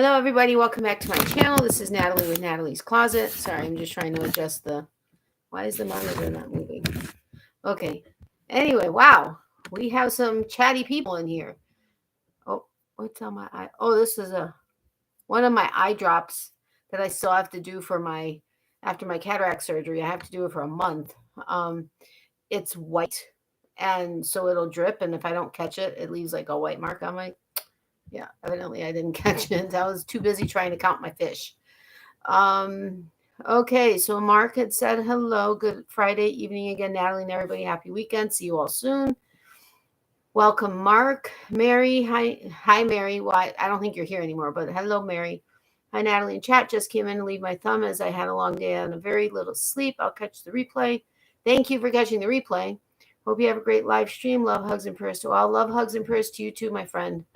Hello, everybody. Welcome back to my channel. This is Natalie with Natalie's Closet. Sorry, I'm just trying to adjust the... Why is the monitor not moving? Okay. Anyway, wow. We have some chatty people in here. Oh, what's on my eye? Oh, this is one of my eye drops that I still have to do for my... After my cataract surgery, I have to do it for a month. It's white, and so it'll drip, and if I don't catch it, it leaves like a white mark on my... Yeah, evidently I didn't catch it. I was too busy trying to count my fish. Okay, so Mark had said hello. Good Friday evening again, Natalie and everybody. Happy weekend. See you all soon. Welcome, Mark. Mary. Hi, Mary. Well, I don't think you're here anymore, but hello, Mary. Hi, Natalie. In chat, just came in to leave my thumb as I had a long day and a very little sleep. I'll catch the replay. Thank you for catching the replay. Hope you have a great live stream. Love, hugs, and prayers to all. Love, hugs, and prayers to you too, my friend.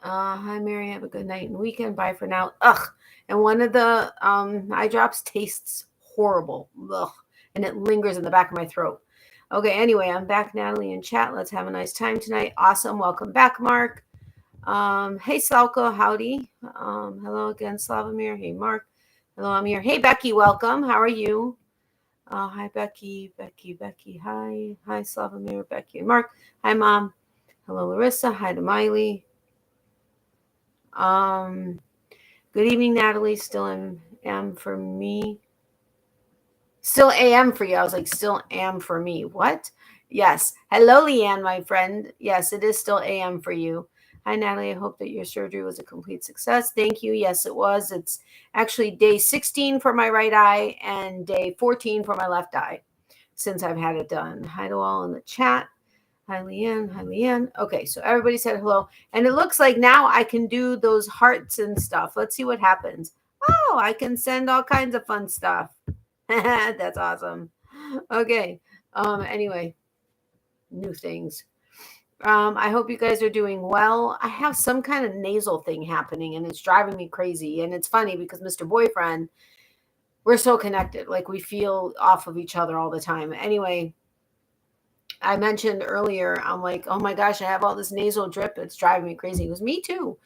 Hi, Mary. Have a good night and weekend. Bye for now. Ugh. And one of the eye drops tastes horrible. Ugh. And it lingers in the back of my throat. Okay, anyway, I'm back, Natalie, in chat. Let's have a nice time tonight. Awesome. Welcome back, Mark. Hey, Salko. Howdy. Hello again, Slavomir. Hey, Mark. Hello, I'm here. Hey, Becky. Welcome. How are you? Hi, Becky. Becky. Hi. Hi, Slavomir, Becky, and Mark. Hi, Mom. Hello, Larissa. Hi to Miley. Good evening, Natalie. Still am for me. Still am for you. I was like, still am for me. What? Yes. Hello, Leanne, my friend. Yes, it is still am for you. Hi, Natalie. I hope that your surgery was a complete success. Thank you. Yes, it was. It's actually day 16 for my right eye and day 14 for my left eye since I've had it done. Hi to all in the chat. Hi, Leanne. Hi, Leanne. Okay, so everybody said hello. And it looks like now I can do those hearts and stuff. Let's see what happens. Oh, I can send all kinds of fun stuff. That's awesome. Okay. Anyway, new things. I hope you guys are doing well. I have some kind of nasal thing happening, and it's driving me crazy. And it's funny because Mr. Boyfriend, we're so connected. Like, we feel off of each other all the time. Anyway, I mentioned earlier, I'm like, oh my gosh, I have all this nasal drip. It's driving me crazy. It was me too.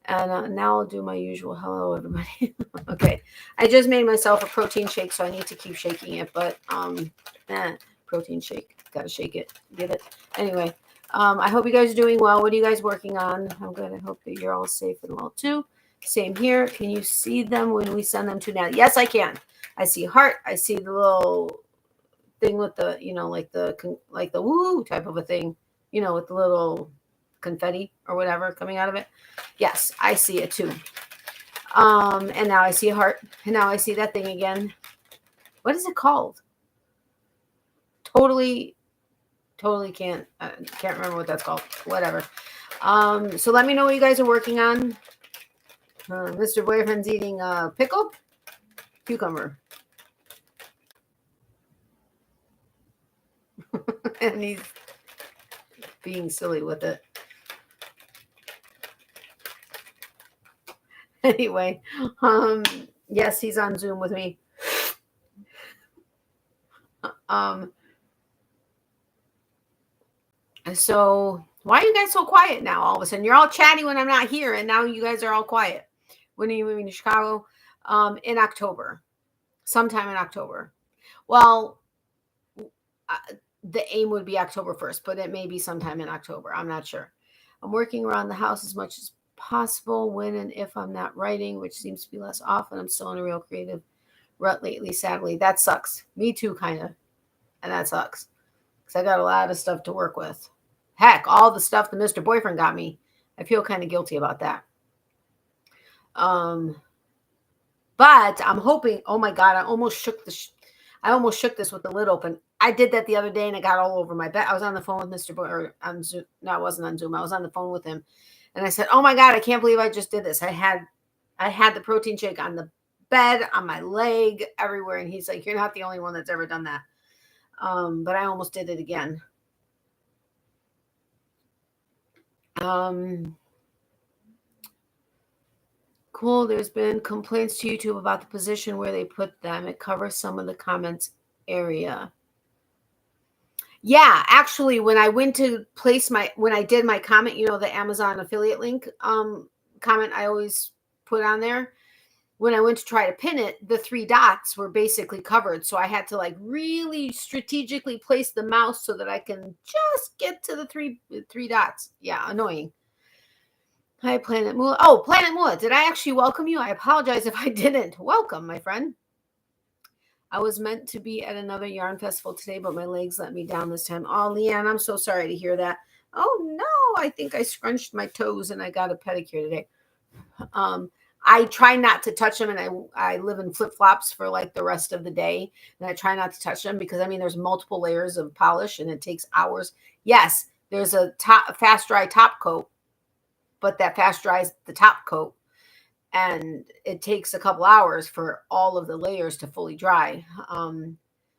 And now I'll do my usual hello, everybody. Okay. I just made myself a protein shake, so I need to keep shaking it. But protein shake. Got to shake it. Get it. Anyway, I hope you guys are doing well. What are you guys working on? I'm good. I hope that you're all safe and well too. Same here. Can you see them when we send them to now? Yes, I can. I see heart. I see the little thing with the, like the woo type of a thing, with the little confetti or whatever coming out of it. Yes, I see it too. And now I see a heart, and now I see that thing again. What is it called? Totally can't remember what that's called. Whatever. So let me know what you guys are working on. Mr. Boyfriend's eating pickle cucumber. And he's being silly with it. Anyway, yes, he's on Zoom with me. So why are you guys so quiet now? All of a sudden, you're all chatty when I'm not here, and now you guys are all quiet. When are you moving to Chicago? In October, sometime in October. Well, the aim would be October 1st, but it may be sometime in October. I'm not sure. I'm working around the house as much as possible when and if I'm not writing, which seems to be less often. I'm still in a real creative rut lately, sadly. That sucks. Me too, kind of. And that sucks. Because I got a lot of stuff to work with. Heck, all the stuff that Mr. Boyfriend got me. I feel kind of guilty about that. But I'm hoping, oh my God, I almost shook this with the lid open. I did that the other day and it got all over my bed. I was on the phone with Mr. Boy, or on Zoom. No, I wasn't on Zoom. I was on the phone with him. And I said, oh my God, I can't believe I just did this. I had the protein shake on the bed, on my leg, everywhere. And he's like, you're not the only one that's ever done that. But I almost did it again. Cool. There's been complaints to YouTube about the position where they put them. It covers some of the comments area. Yeah, actually, when I went to place when I did my comment, the Amazon affiliate link comment I always put on there. When I went to try to pin it, the 3 dots were basically covered. So I had to like really strategically place the mouse so that I can just get to the three dots. Yeah, annoying. Hi, Planet Mullo. Oh, Planet Mullo, did I actually welcome you? I apologize if I didn't. Welcome, my friend. I was meant to be at another yarn festival today, but my legs let me down this time. Oh, Leanne, I'm so sorry to hear that. Oh, no, I think I scrunched my toes and I got a pedicure today. I try not to touch them, and I live in flip-flops for like the rest of the day, and I try not to touch them because, I mean, there's multiple layers of polish and it takes hours. Yes, there's a fast dry top coat, but that fast dries the top coat, and it takes a couple hours for all of the layers to fully dry.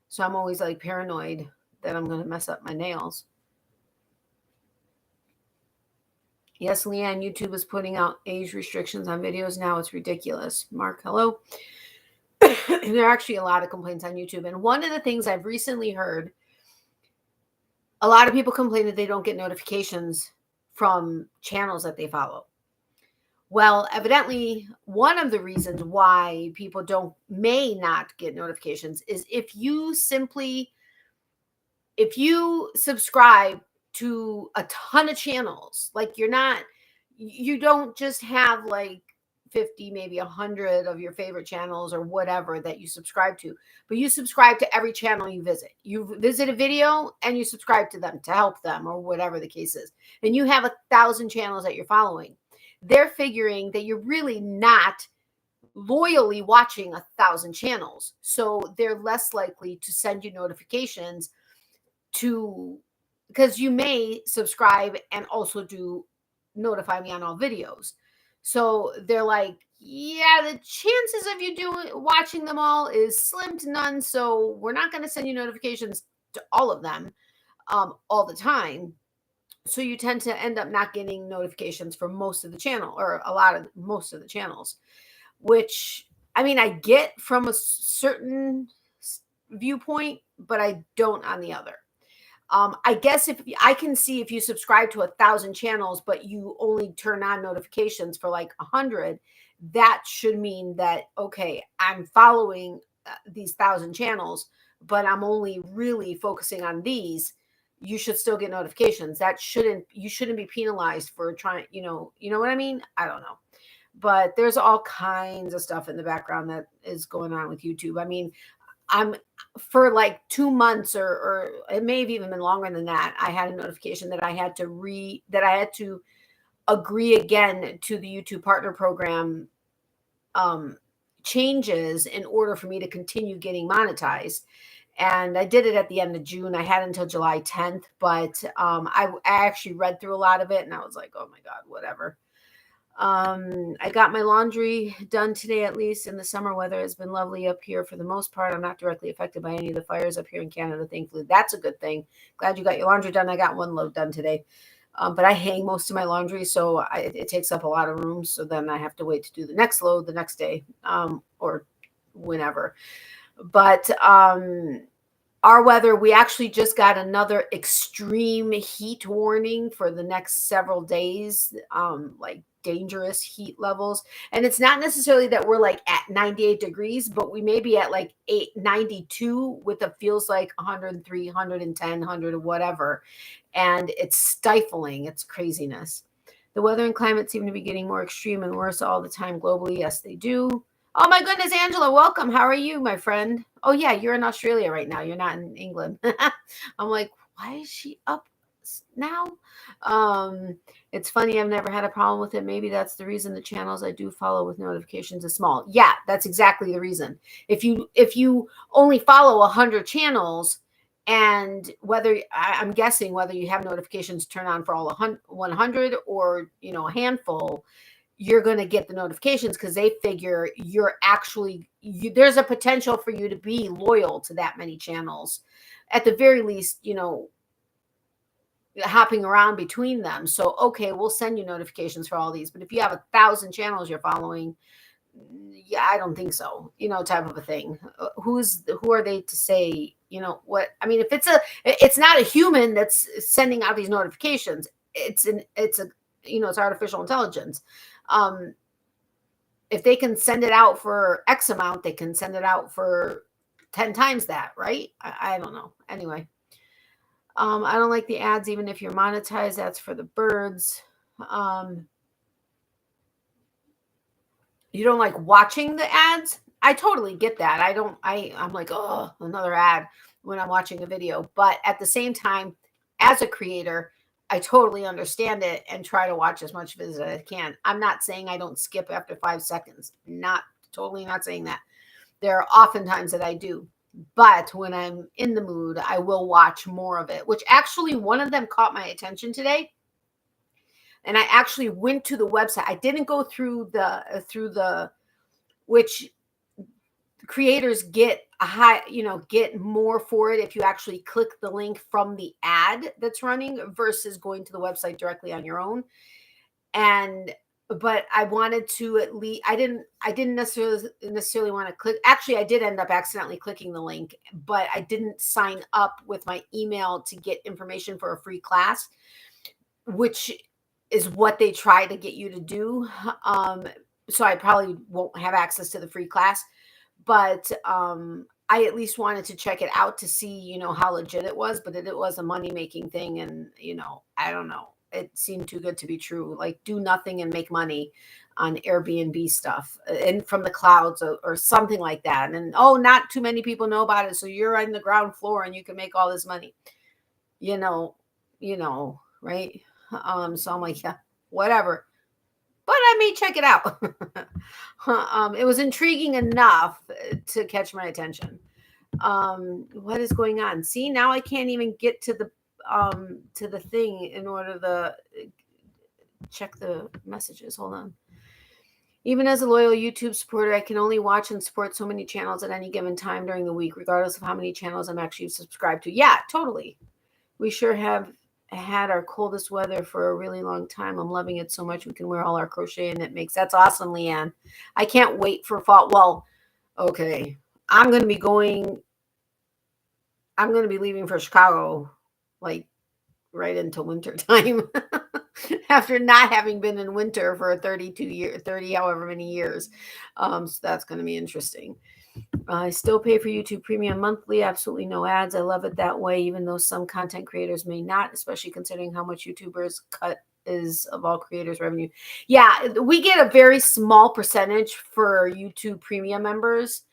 So I'm always like paranoid that I'm going to mess up my nails. Yes, Leanne, YouTube is putting out age restrictions on videos now. It's ridiculous. Mark, hello. There are actually a lot of complaints on YouTube. And one of the things I've recently heard, a lot of people complain that they don't get notifications from channels that they follow. Well, evidently, one of the reasons why people may not get notifications is if you subscribe to a ton of channels, like you don't just have like 50, maybe 100 of your favorite channels or whatever that you subscribe to, but you subscribe to every channel you visit. You visit a video and you subscribe to them to help them or whatever the case is. And you have 1,000 channels that you're following. They're figuring that you're really not loyally watching 1,000 channels. So they're less likely to send you notifications because you may subscribe and also do notify me on all videos. So they're like, yeah, the chances of you watching them all is slim to none. So we're not going to send you notifications to all of them all the time. So you tend to end up not getting notifications for most of the channel or most of the channels, which, I mean, I get from a certain viewpoint, but I don't on the other. I guess if I can see if you subscribe to 1,000 channels, but you only turn on notifications for like 100, that should mean that, okay, I'm following these 1,000 channels, but I'm only really focusing on these. You should still get notifications. You shouldn't be penalized for trying, you know what I mean? I don't know. But there's all kinds of stuff in the background that is going on with YouTube. I mean, I'm for like 2 months or it may have even been longer than that. I had a notification that I had to agree again to the YouTube Partner Program changes in order for me to continue getting monetized. And I did it at the end of June. I had until July 10th, but I actually read through a lot of it and I was like, oh my God, whatever. I got my laundry done today, at least, and the summer weather has been lovely up here for the most part. I'm not directly affected by any of the fires up here in Canada, thankfully. That's a good thing. Glad you got your laundry done. I got one load done today. But I hang most of my laundry, so it takes up a lot of room. So then I have to wait to do the next load the next day or whenever. But our weather, we actually just got another extreme heat warning for the next several days, like dangerous heat levels. And it's not necessarily that we're like at 98 degrees, but we may be at like 92 with it feels like 103, 110, 100 or whatever. And it's stifling. It's craziness. The weather and climate seem to be getting more extreme and worse all the time globally. Yes, they do. Oh my goodness, Angela, welcome. How are you, my friend? Oh yeah, you're in Australia right now. You're not in England. I'm like, why is she up now? It's funny. I've never had a problem with it. Maybe that's the reason the channels I do follow with notifications is small. Yeah, that's exactly the reason. If you only follow 100 channels, and I'm guessing whether you have notifications turned on for all 100 or a handful, you're going to get the notifications because they figure there's a potential for you to be loyal to that many channels. At the very least, hopping around between them. So, okay, we'll send you notifications for all these. But if you have 1,000 channels you're following, yeah, I don't think so, type of a thing. Who are they to say, what? I mean, if it's not a human that's sending out these notifications, it's artificial intelligence. If they can send it out for X amount, they can send it out for 10 times that, right? I don't know. Anyway, I don't like the ads, even if you're monetized. That's for the birds. You don't like watching the ads? I totally get that. I'm like, oh, another ad when I'm watching a video. But at the same time, as a creator, I totally understand it and try to watch as much of it as I can. I'm not saying I don't skip after 5 seconds. Totally not saying that. There are often times that I do. But when I'm in the mood, I will watch more of it, which actually one of them caught my attention today. And I actually went to the website. I didn't go through the which creators get get more for it if you actually click the link from the ad that's running versus going to the website directly on your own. But I wanted to at least, I didn't necessarily want to click. Actually, I did end up accidentally clicking the link, but I didn't sign up with my email to get information for a free class, which is what they try to get you to do. So I probably won't have access to the free class, but I at least wanted to check it out to see, how legit it was, but it was a money-making thing. And, I don't know. It seemed too good to be true. Like, do nothing and make money on Airbnb stuff and from the clouds or something like that. And, not too many people know about it. So you're on the ground floor and you can make all this money, right? So I'm like, yeah, whatever. But I may check it out. It was intriguing enough to catch my attention. What is going on? See, now I can't even get to the thing in order to check the messages. Hold on. Even as a loyal YouTube supporter, I can only watch and support so many channels at any given time during the week, regardless of how many channels I'm actually subscribed to. Yeah, totally. We sure have had our coldest weather for a really long time. I'm loving it so much. We can wear all our crochet and knit makes. That's awesome, Leanne. I can't wait for fall. Well, okay. I'm going to be leaving for Chicago, like right into winter time after not having been in winter for 30 however many years. So that's going to be interesting. I still pay for YouTube Premium monthly. Absolutely no ads. I love it that way, even though some content creators may not, especially considering how much YouTubers cut is of all creators' revenue. Yeah, we get a very small percentage for YouTube Premium members.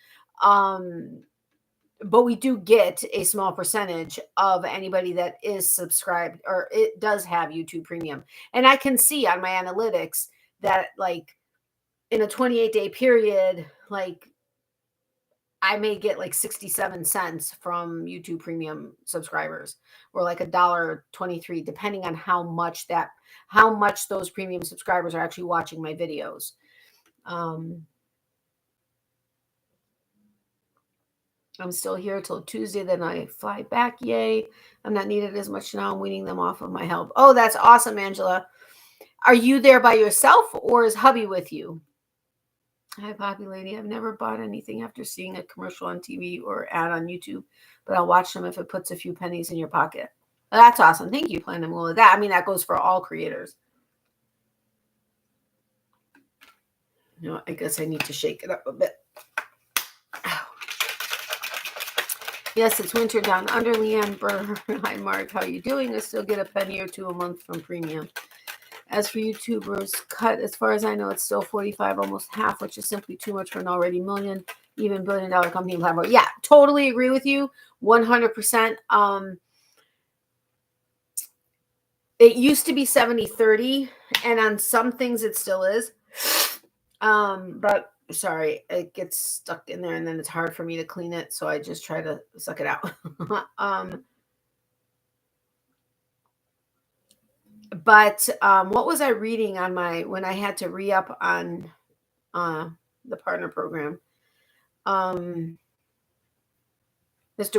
But we do get a small percentage of anybody that is subscribed or it does have YouTube Premium. And I can see on my analytics that, like, in a 28-day period, like, I may get like 67 cents from YouTube Premium subscribers, or like $1.23, depending on how much those premium subscribers are actually watching my videos. I'm still here till Tuesday, then I fly back. Yay. I'm not needed as much now. I'm weaning them off of my help. Oh, that's awesome, Angela. Are you there by yourself or is hubby with you? Hi, Poppy Lady. I've never bought anything after seeing a commercial on TV or ad on YouTube, but I'll watch them if it puts a few pennies in your pocket. Well, that's awesome. Thank you, Plan and Will. That goes for all creators. I guess I need to shake it up a bit. Yes, it's winter down under. Leanne Burr. Hi, Mark. How are you doing? I still get a penny or two a month from Premium. As for YouTubers cut, as far as I know, it's still 45, almost half, which is simply too much for an already even billion-dollar company platform. Yeah, totally agree with you. 100%. It used to be 70-30, and on some things it still is. But sorry, it gets stuck in there and then it's hard for me to clean it, so I just try to suck it out. But what was I reading on when I had to re-up on the partner program? Mr.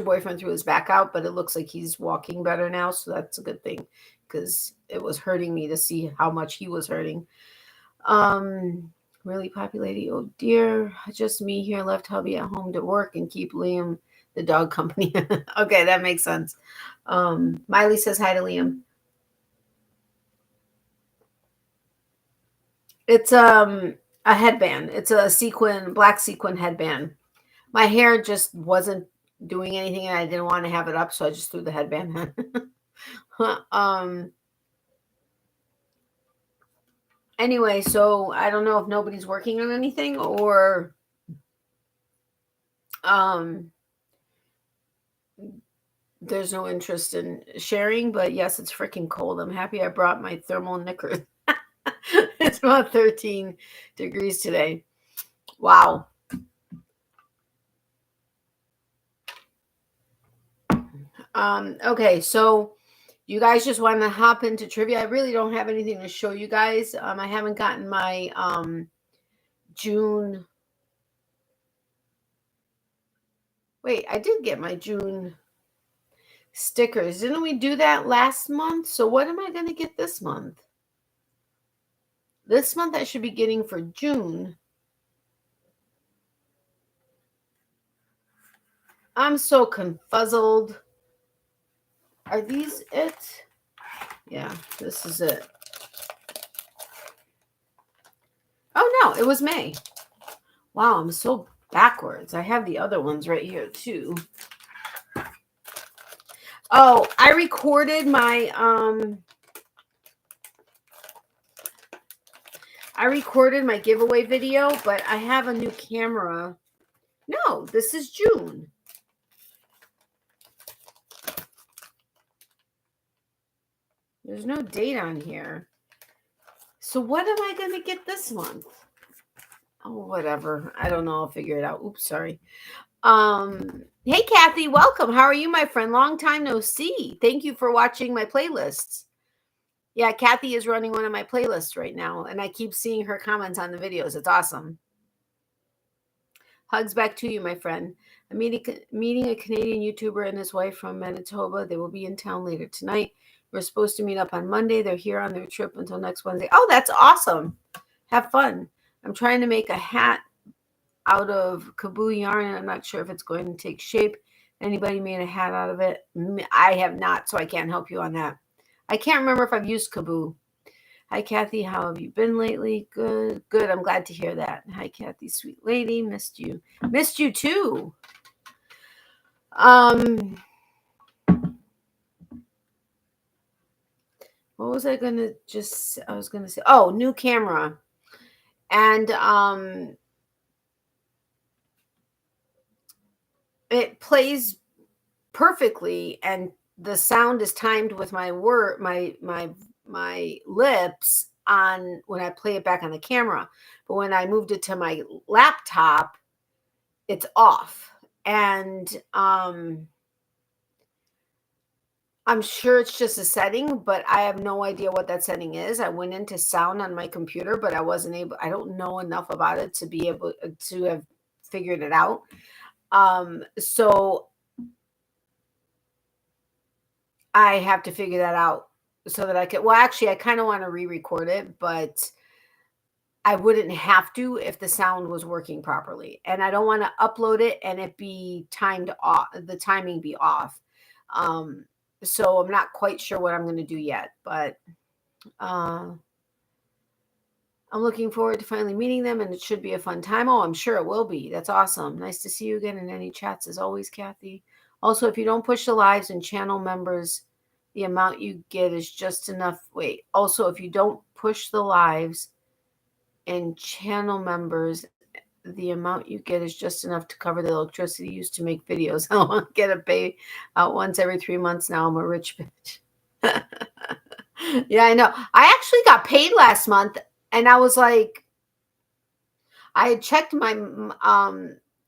Boyfriend threw his back out, but it looks like he's walking better now, so that's a good thing, because it was hurting me to see how much he was hurting. Really populated. Oh dear, just me here, left hubby at home to work and keep Liam the dog company. Okay, that makes sense. Miley says hi to Liam. It's a headband. It's a black sequin headband. My hair just wasn't doing anything and I didn't want to have it up, so I just threw the headband on. Anyway, so I don't know if nobody's working on anything or there's no interest in sharing, but yes, it's freaking cold. I'm happy I brought my thermal knickers. It's about 13 degrees today. Wow. Okay, so you guys just want to hop into trivia. I really don't have anything to show you guys. I haven't gotten my June. Wait, I did get my June stickers. Didn't we do that last month? So what am I going to get this month? This month I should be getting for June. I'm so confuzzled. Are these it? Yeah, this is it. Oh no, it was May. Wow, I'm so backwards. I have the other ones right here too. Oh, I recorded my giveaway video, but I have a new camera. No, this is June. There's no date on here. So what am I going to get this month? Oh, whatever. I don't know. I'll figure it out. Oops, sorry. Hey, Kathy, welcome. How are you, my friend? Long time no see. Thank you for watching my playlists. Yeah, Kathy is running one of my playlists right now, and I keep seeing her comments on the videos. It's awesome. Hugs back to you, my friend. I'm meeting a Canadian YouTuber and his wife from Manitoba. They will be in town later tonight. We're supposed to meet up on Monday. They're here on their trip until next Wednesday. Oh, that's awesome. Have fun. I'm trying to make a hat out of Kaboo yarn, and I'm not sure if it's going to take shape. Anybody made a hat out of it? I have not, so I can't help you on that. I can't remember if I've used Kaboo. Hi, Kathy. How have you been lately? Good. Good. I'm glad to hear that. Hi, Kathy. Sweet lady. Missed you. Missed you too. What was I going to just, I was going to say, oh, new camera. And it plays perfectly and the sound is timed with my lips on when I play it back on the camera. But when I moved it to my laptop, it's off. And I'm sure it's just a setting, but I have no idea what that setting is. I went into sound on my computer, but I don't know enough about it to be able to have figured it out. So I have to figure that out so that I could, well, actually, I kind of want to re-record it, but I wouldn't have to if the sound was working properly. And I don't want to upload it and it be timed off, the timing be off. So I'm not quite sure what I'm going to do yet, but I'm looking forward to finally meeting them, and it should be a fun time. Oh, I'm sure it will be. That's awesome. Nice to see you again in any chats as always, Kathy. Also, if you don't push the lives and channel members, the amount you get is just enough. Wait, also, if you don't push the lives and channel members, the amount you get is just enough to cover the electricity used to make videos. I don't get a pay out once every 3 months now. I'm a rich bitch. Yeah, I know. I actually got paid last month, and I was like, I had checked my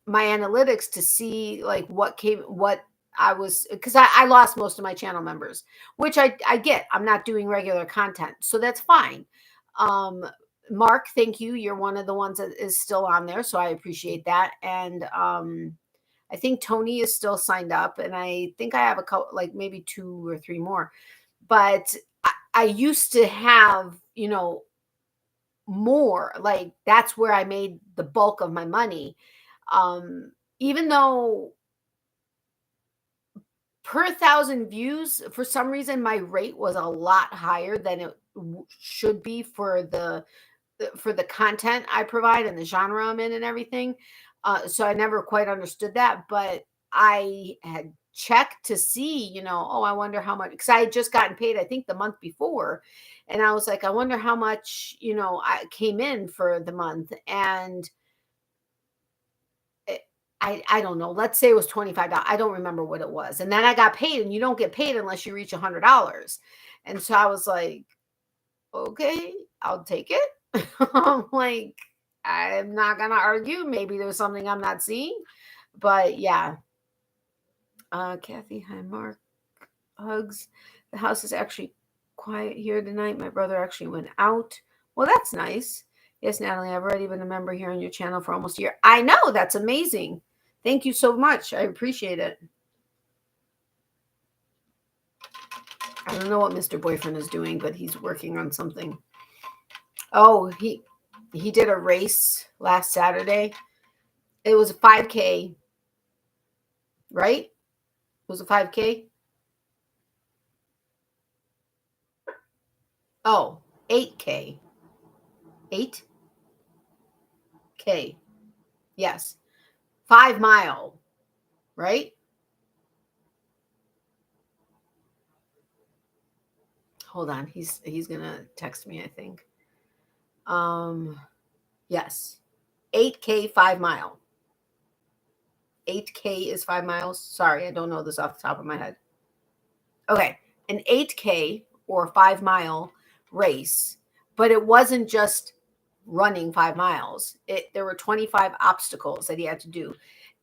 my analytics to see like what I was, because I lost most of my channel members, which I get. I'm not doing regular content, so that's fine. Mark, thank you. You're one of the ones that is still on there, so I appreciate that. And I think Tony is still signed up, and I think I have a couple, like maybe 2 or 3 more. But I used to have, more, like that's where I made the bulk of my money. Even though per 1,000 views, for some reason, my rate was a lot higher than it should be for the for the content I provide and the genre I'm in and everything. So I never quite understood that, but I had checked to see, oh, I wonder how much, because I had just gotten paid, I think the month before. And I was like, I wonder how much, I came in for the month. And I don't know. Let's say it was $25. I don't remember what it was. And then I got paid, and you don't get paid unless you reach $100. And so I was like, okay, I'll take it. I'm like, I'm not gonna argue. Maybe there's something I'm not seeing, but yeah. Kathy, hi, Mark. Hugs. The house is actually quiet here tonight. My brother actually went out. Well, that's nice. Yes, Natalie, I've already been a member here on your channel for almost a year. I know, that's amazing. Thank you so much. I appreciate it. I don't know what Mr. Boyfriend is doing, but he's working on something. Oh, he did a race last Saturday. It was a 5K, right? It was a 5K. Oh, 8K. 8K. Yes. 5 mile, right? Hold on. He's going to text me, I think. Yes. 8K 5 mile. 8K is 5 miles. Sorry, I don't know this off the top of my head. Okay. An 8K or 5 mile race, but it wasn't just running 5 miles. There were 25 obstacles that he had to do.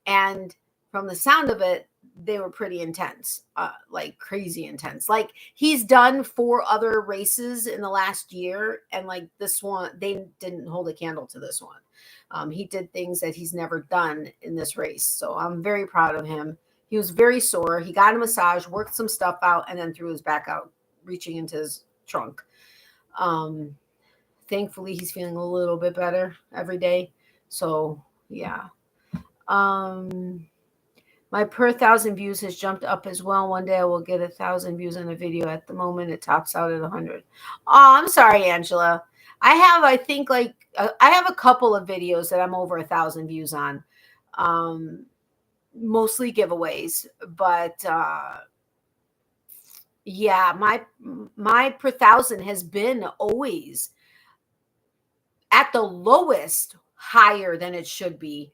And from the sound of it, they were pretty intense, like crazy intense. Like he's done 4 other races in the last year. And like this one, they didn't hold a candle to this one. He did things that he's never done in this race. So I'm very proud of him. He was very sore. He got a massage, worked some stuff out, and then threw his back out, reaching into his trunk. Thankfully, he's feeling a little bit better every day. So yeah. My per 1,000 views has jumped up as well. One day I will get 1,000 views on a video. At the moment, it tops out at 100. Oh, I'm sorry, Angela. I think I have a couple of videos that I'm over 1,000 views on. Mostly giveaways, but yeah, my per 1,000 has been always at the lowest higher than it should be,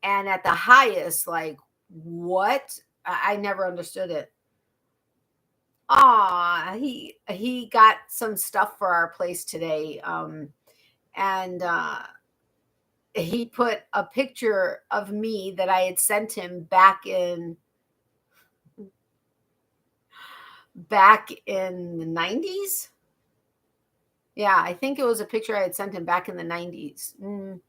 and at the highest, like, what? I never understood it. He got some stuff for our place today, and he put a picture of me that I had sent him back in the 90s. Yeah, I think it was a picture I had sent him back in the 90s.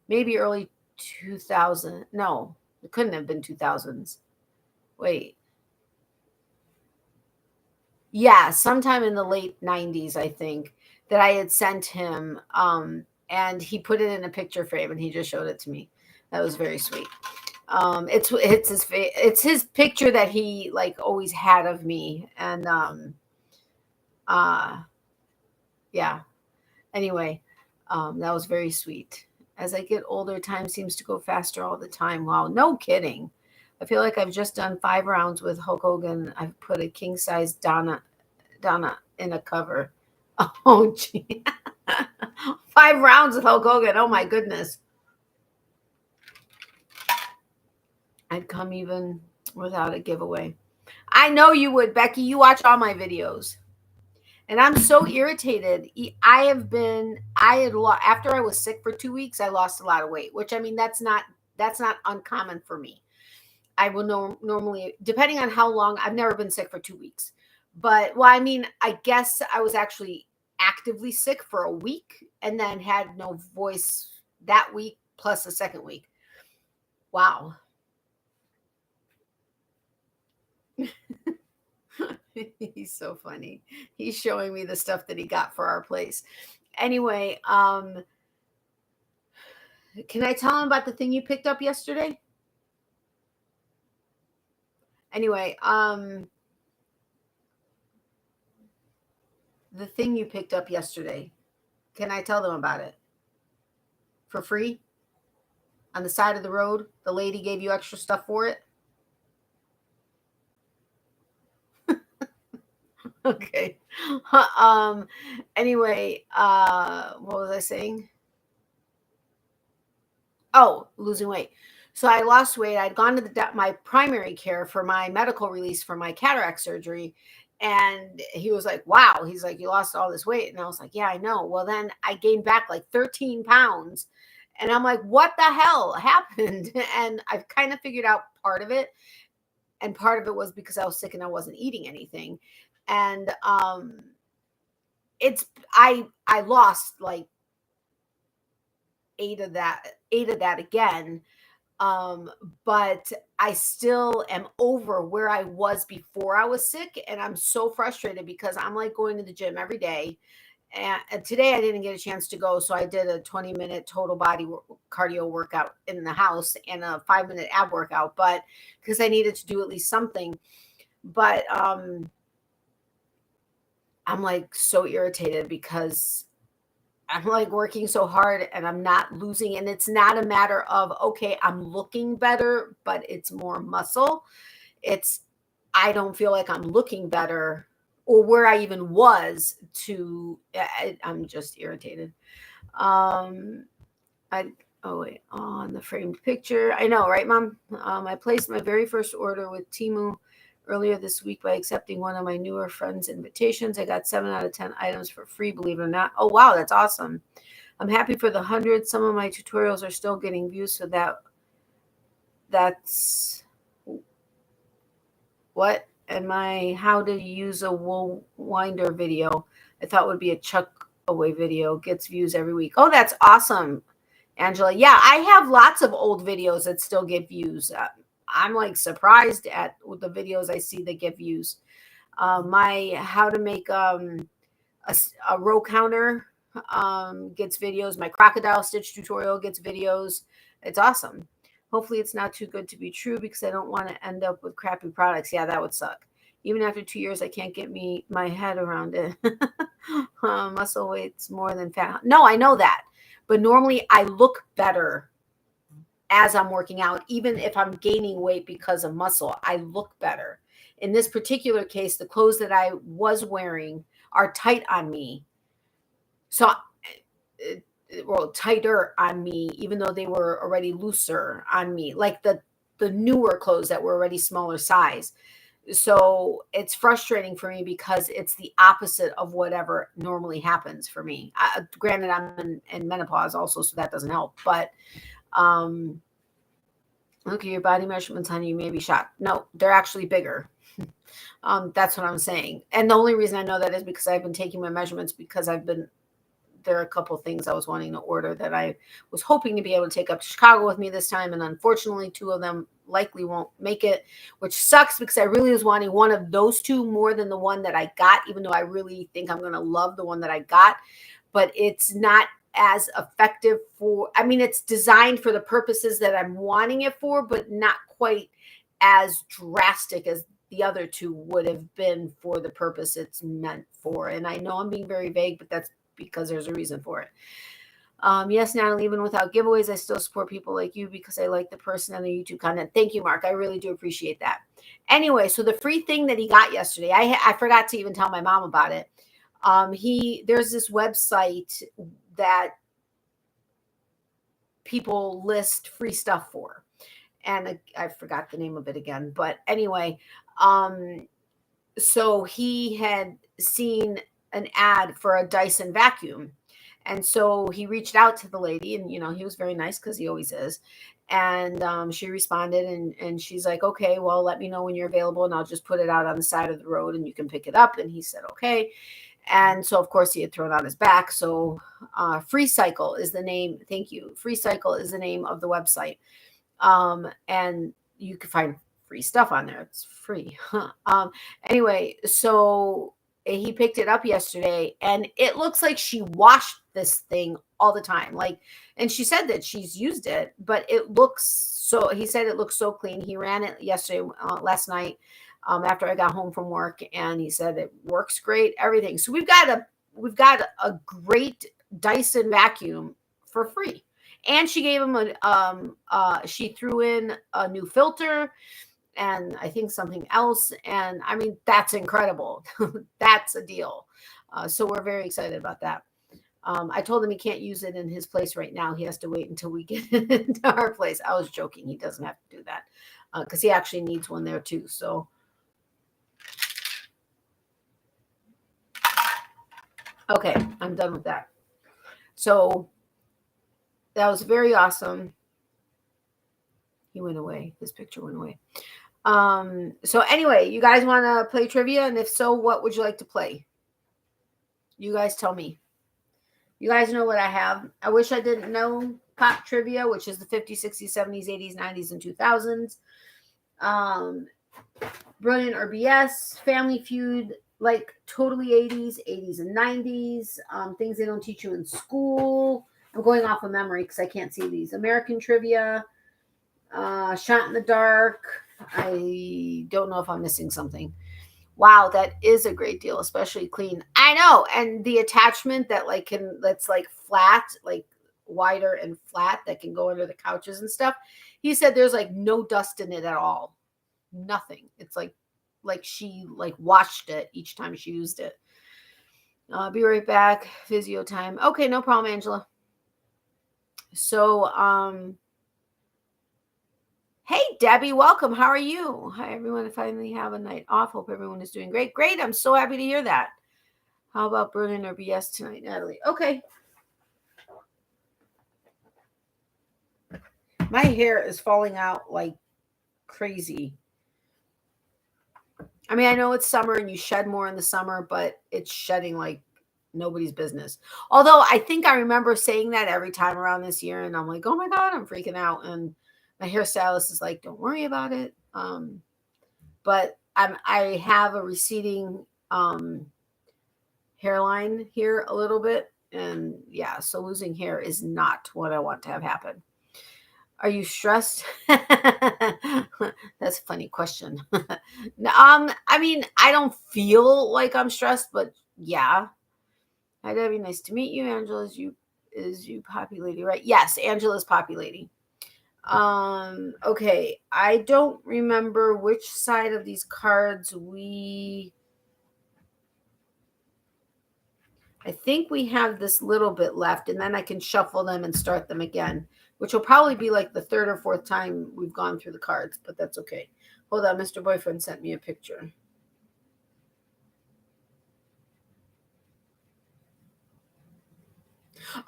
Maybe early 2000. No, it couldn't have been 2000s. Wait. Yeah, sometime in the late 90s, I think, that I had sent him. And he put it in a picture frame and he just showed it to me. That was very sweet. It's his picture that he like always had of me. And yeah. Anyway, that was very sweet. As I get older, time seems to go faster all the time. Wow, no kidding. I feel like I've just done 5 rounds with Hulk Hogan. I've put a king size Donna in a cover. Oh, gee. 5 rounds with Hulk Hogan. Oh my goodness. I'd come even without a giveaway. I know you would, Becky. You watch all my videos. And I'm so irritated. After I was sick for 2 weeks, I lost a lot of weight, which I mean, that's not uncommon for me. I will normally, depending on how long, I've never been sick for 2 weeks. But, well, I mean, I guess I was actually actively sick for a week and then had no voice that week plus the second week. Wow. He's so funny. He's showing me the stuff that he got for our place. Anyway, can I tell him about the thing you picked up yesterday? Anyway, the thing you picked up yesterday. Can I tell them about it? for free on the side of the road? The lady gave you extra stuff for it? Okay. Anyway, what was I saying? Oh, losing weight. So I lost weight. I'd gone to my primary care for my medical release for my cataract surgery. And he was like, wow. He's like, you lost all this weight. And I was like, yeah, I know. Well, then I gained back like 13 pounds. And I'm like, what the hell happened? And I've kind of figured out part of it. And part of it was because I was sick and I wasn't eating anything. And I lost like eight of that again. But I still am over where I was before I was sick. And I'm so frustrated because I'm like going to the gym every day. And today I didn't get a chance to go. So I did a 20-minute total body cardio workout in the house and a 5-minute ab workout, but because I needed to do at least something. But I'm like so irritated because I'm like working so hard and I'm not losing. And it's not a matter of, okay, I'm looking better, but it's more muscle. I don't feel like I'm looking better or where I even was I'm just irritated. On the framed picture. I know, right, Mom? I placed my very first order with Temu earlier this week by accepting one of my newer friends' invitations. I got 7 out of 10 items for free, believe it or not. Oh, wow, that's awesome. I'm happy for the 100. Some of my tutorials are still getting views, so that's what? And my how to use a wool winder video, I thought would be a chuck away video, gets views every week. Oh, that's awesome, Angela. Yeah, I have lots of old videos that still get views. I'm like surprised at the videos I see that get views. My how to make a row counter gets videos. My crocodile stitch tutorial gets videos. It's awesome. Hopefully it's not too good to be true because I don't want to end up with crappy products. Yeah, that would suck. Even after 2 years, I can't get my head around it. Muscle weight's more than fat. No, I know that. But normally I look better as I'm working out, even if I'm gaining weight because of muscle, I look better. In this particular case, the clothes that I was wearing are tight on me. So, well, tighter on me, even though they were already looser on me, like the newer clothes that were already smaller size. So it's frustrating for me because it's the opposite of whatever normally happens for me. Granted, I'm in menopause also, so that doesn't help. But look at your body measurements, honey. You may be shocked. No, they're actually bigger. That's what I'm saying. And the only reason I know that is because I've been taking my measurements because there are a couple of things I was wanting to order that I was hoping to be able to take up to Chicago with me this time. And unfortunately, 2 of them likely won't make it, which sucks because I really was wanting one of those 2 more than the one that I got, even though I really think I'm going to love the one that I got. But it's not as effective it's designed for the purposes that I'm wanting it for, but not quite as drastic as the other 2 would have been for the purpose it's meant for. And I know I'm being very vague, but that's because there's a reason for it. Yes, Natalie, even without giveaways, I still support people like you because I like the person and the YouTube content. Thank you, Mark. I really do appreciate that. Anyway, so the free thing that he got yesterday, I forgot to even tell my mom about it. There's this website that people list free stuff for. And I forgot the name of it again. But anyway, so he had seen an ad for a Dyson vacuum. And so he reached out to the lady and, he was very nice because he always is. And she responded and she's like, okay, well, let me know when you're available and I'll just put it out on the side of the road and you can pick it up. And he said, okay. And so, of course, he had thrown on his back. So Free Cycle is the name. Thank you. Free Cycle is the name of the website. And you can find free stuff on there. It's free. Anyway, so he picked it up yesterday and it looks like she washed this thing all the time. And she said that she's used it, but he said it looks so clean. He ran it yesterday, last night, after I got home from work, and he said it works great, everything. So we've got a great Dyson vacuum for free. And she gave him she threw in a new filter and I think something else. And I mean, that's incredible. That's a deal. So we're very excited about that. I told him he can't use it in his place right now. He has to wait until we get it into our place. I was joking. He doesn't have to do that because he actually needs one there too. So, okay, I'm done with that. So that was very awesome. He went away. His picture went away. So anyway, you guys want to play trivia? And if so, what would you like to play? You guys tell me. You guys know what I have. I wish I didn't know pop trivia, which is the 50s, 60s, 70s, 80s, 90s, and 2000s. Brilliant or BS, Family Feud, like totally 80s and 90s, things they don't teach you in school. I'm going off of memory because I can't see these. American trivia, Shot in the Dark. I don't know if I'm missing something. Wow, that is a great deal, especially clean. I know. And the attachment that that's like flat, like wider and flat that can go under the couches and stuff. He said there's like no dust in it at all. Nothing. It's like she like washed it each time she used it. Be right back. Physio time. Okay, no problem, Angela. So, hey, Debbie, welcome. How are you? Hi, everyone. I finally have a night off. Hope everyone is doing great. Great. I'm so happy to hear that. How about Brilliant or BS tonight, Natalie? Okay. My hair is falling out like crazy. I mean, I know it's summer and you shed more in the summer, but it's shedding like nobody's business. Although I think I remember saying that every time around this year, and I'm like, oh my God, I'm freaking out. And my hairstylist is like, don't worry about it. But I have a receding hairline here a little bit. And yeah, so losing hair is not what I want to have happen. Are you stressed? That's a funny question. I mean, I don't feel like I'm stressed, but yeah. Hi, Debbie. Nice to meet you. Angela, is you Poppy Lady, right? Yes, Angela's Poppy Lady. Okay. I don't remember which side of these cards I think we have this little bit left, and then I can shuffle them and start them again, which will probably be like the third or fourth time we've gone through the cards, but that's okay. Hold on, Mr. Boyfriend sent me a picture.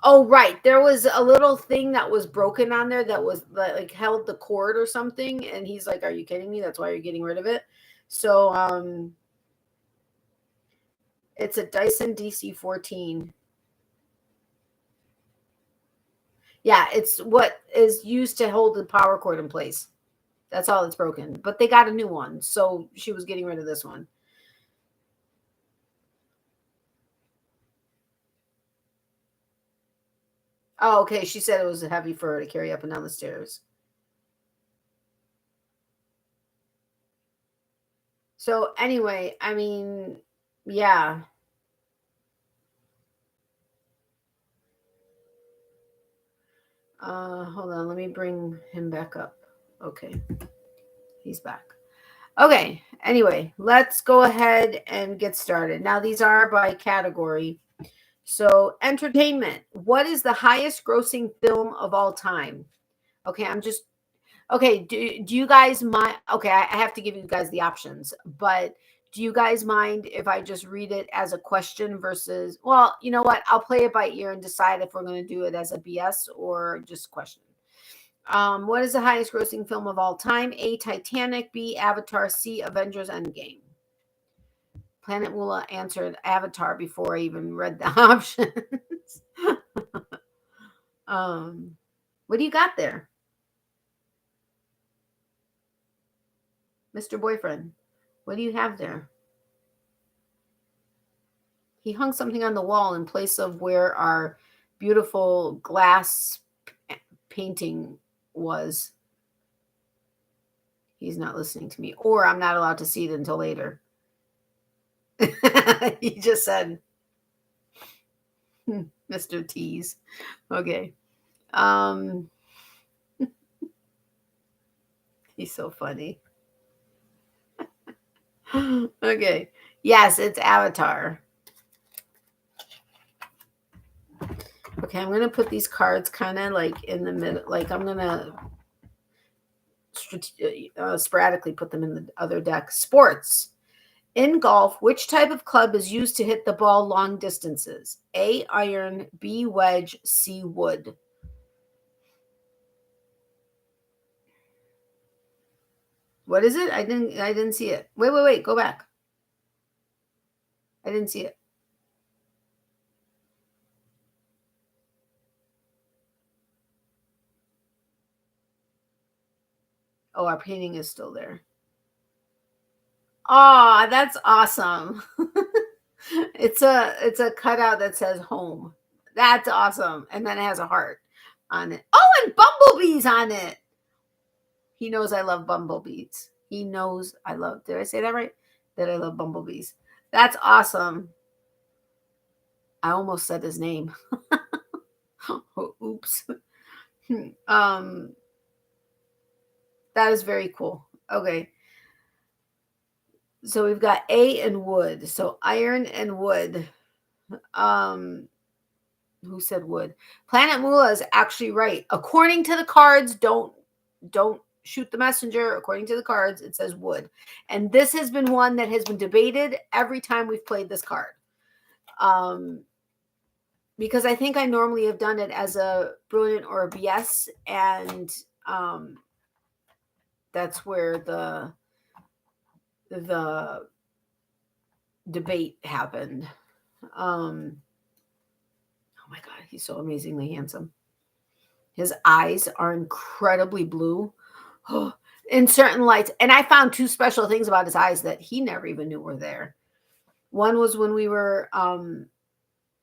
Oh, right. There was a little thing that was broken on there that was like held the cord or something. And he's like, are you kidding me? That's why you're getting rid of it. So, it's a Dyson DC-14. Yeah, it's what is used to hold the power cord in place. That's all that's broken. But they got a new one. So she was getting rid of this one. Oh, okay. She said it was heavy for her to carry up and down the stairs. So anyway, I mean, yeah. Hold on. Let me bring him back up. Okay. He's back. Okay. Anyway, let's go ahead and get started. Now, these are by category. So, entertainment. What is the highest grossing film of all time? Okay, okay. Do you guys mind? Okay, I have to give you guys the options, but do you guys mind if I just read it as a question versus, well, you know what? I'll play it by ear and decide if we're going to do it as a BS or just question. What is the highest grossing film of all time? A, Titanic. B, Avatar. C, Avengers Endgame. Planet Moolah answered Avatar before I even read the options. What do you got there? Mr. Boyfriend, what do you have there? He hung something on the wall in place of where our beautiful glass painting was. He's not listening to me, or I'm not allowed to see it until later. He just said, Mr. Tease. Okay. He's so funny. Okay. Yes, it's Avatar. Okay, I'm going to put these cards kind of like in the middle. Like I'm going to sporadically put them in the other deck. Sports. In golf, which type of club is used to hit the ball long distances? A, iron, B, wedge, C, wood. What is it? I didn't see it. Wait. Go back. I didn't see it. Oh, our painting is still there. Oh, that's awesome. It's a cutout that says home. That's awesome. And then it has a heart on it. Oh, and bumblebees on it. He knows I love bumblebees. He knows I love, did I say that right? That I love bumblebees. That's awesome. I almost said his name. Oh, oops. That is very cool. Okay. So we've got A and wood. So iron and wood. Who said wood? Planet Moolah is actually right. According to the cards, don't shoot the messenger. According to the cards, it says wood. And this has been one that has been debated every time we've played this card. Because I think I normally have done it as a brilliant or a BS, and that's where the debate happened. Oh my God, he's so amazingly handsome. His eyes are incredibly blue in certain lights. And I found two special things about his eyes that he never even knew were there. One was when we were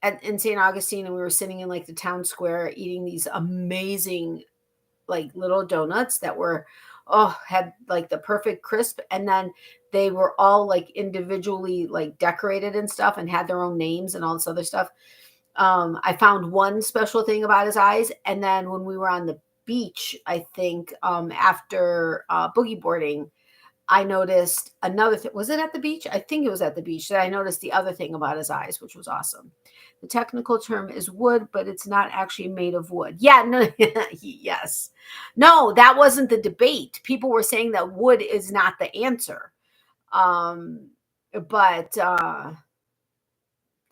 in St. Augustine, and we were sitting in like the town square eating these amazing like little donuts that were had like the perfect crisp, and then they were all like individually like decorated and stuff and had their own names and all this other stuff. I found one special thing about his eyes, and then when we were on the beach, I think after boogie boarding, I noticed another thing. Was it at the beach? I think it was at the beach that I noticed the other thing about his eyes, which was awesome. The technical term is wood, but it's not actually made of wood. Yeah, no, yes. No, that wasn't the debate. People were saying that wood is not the answer. But at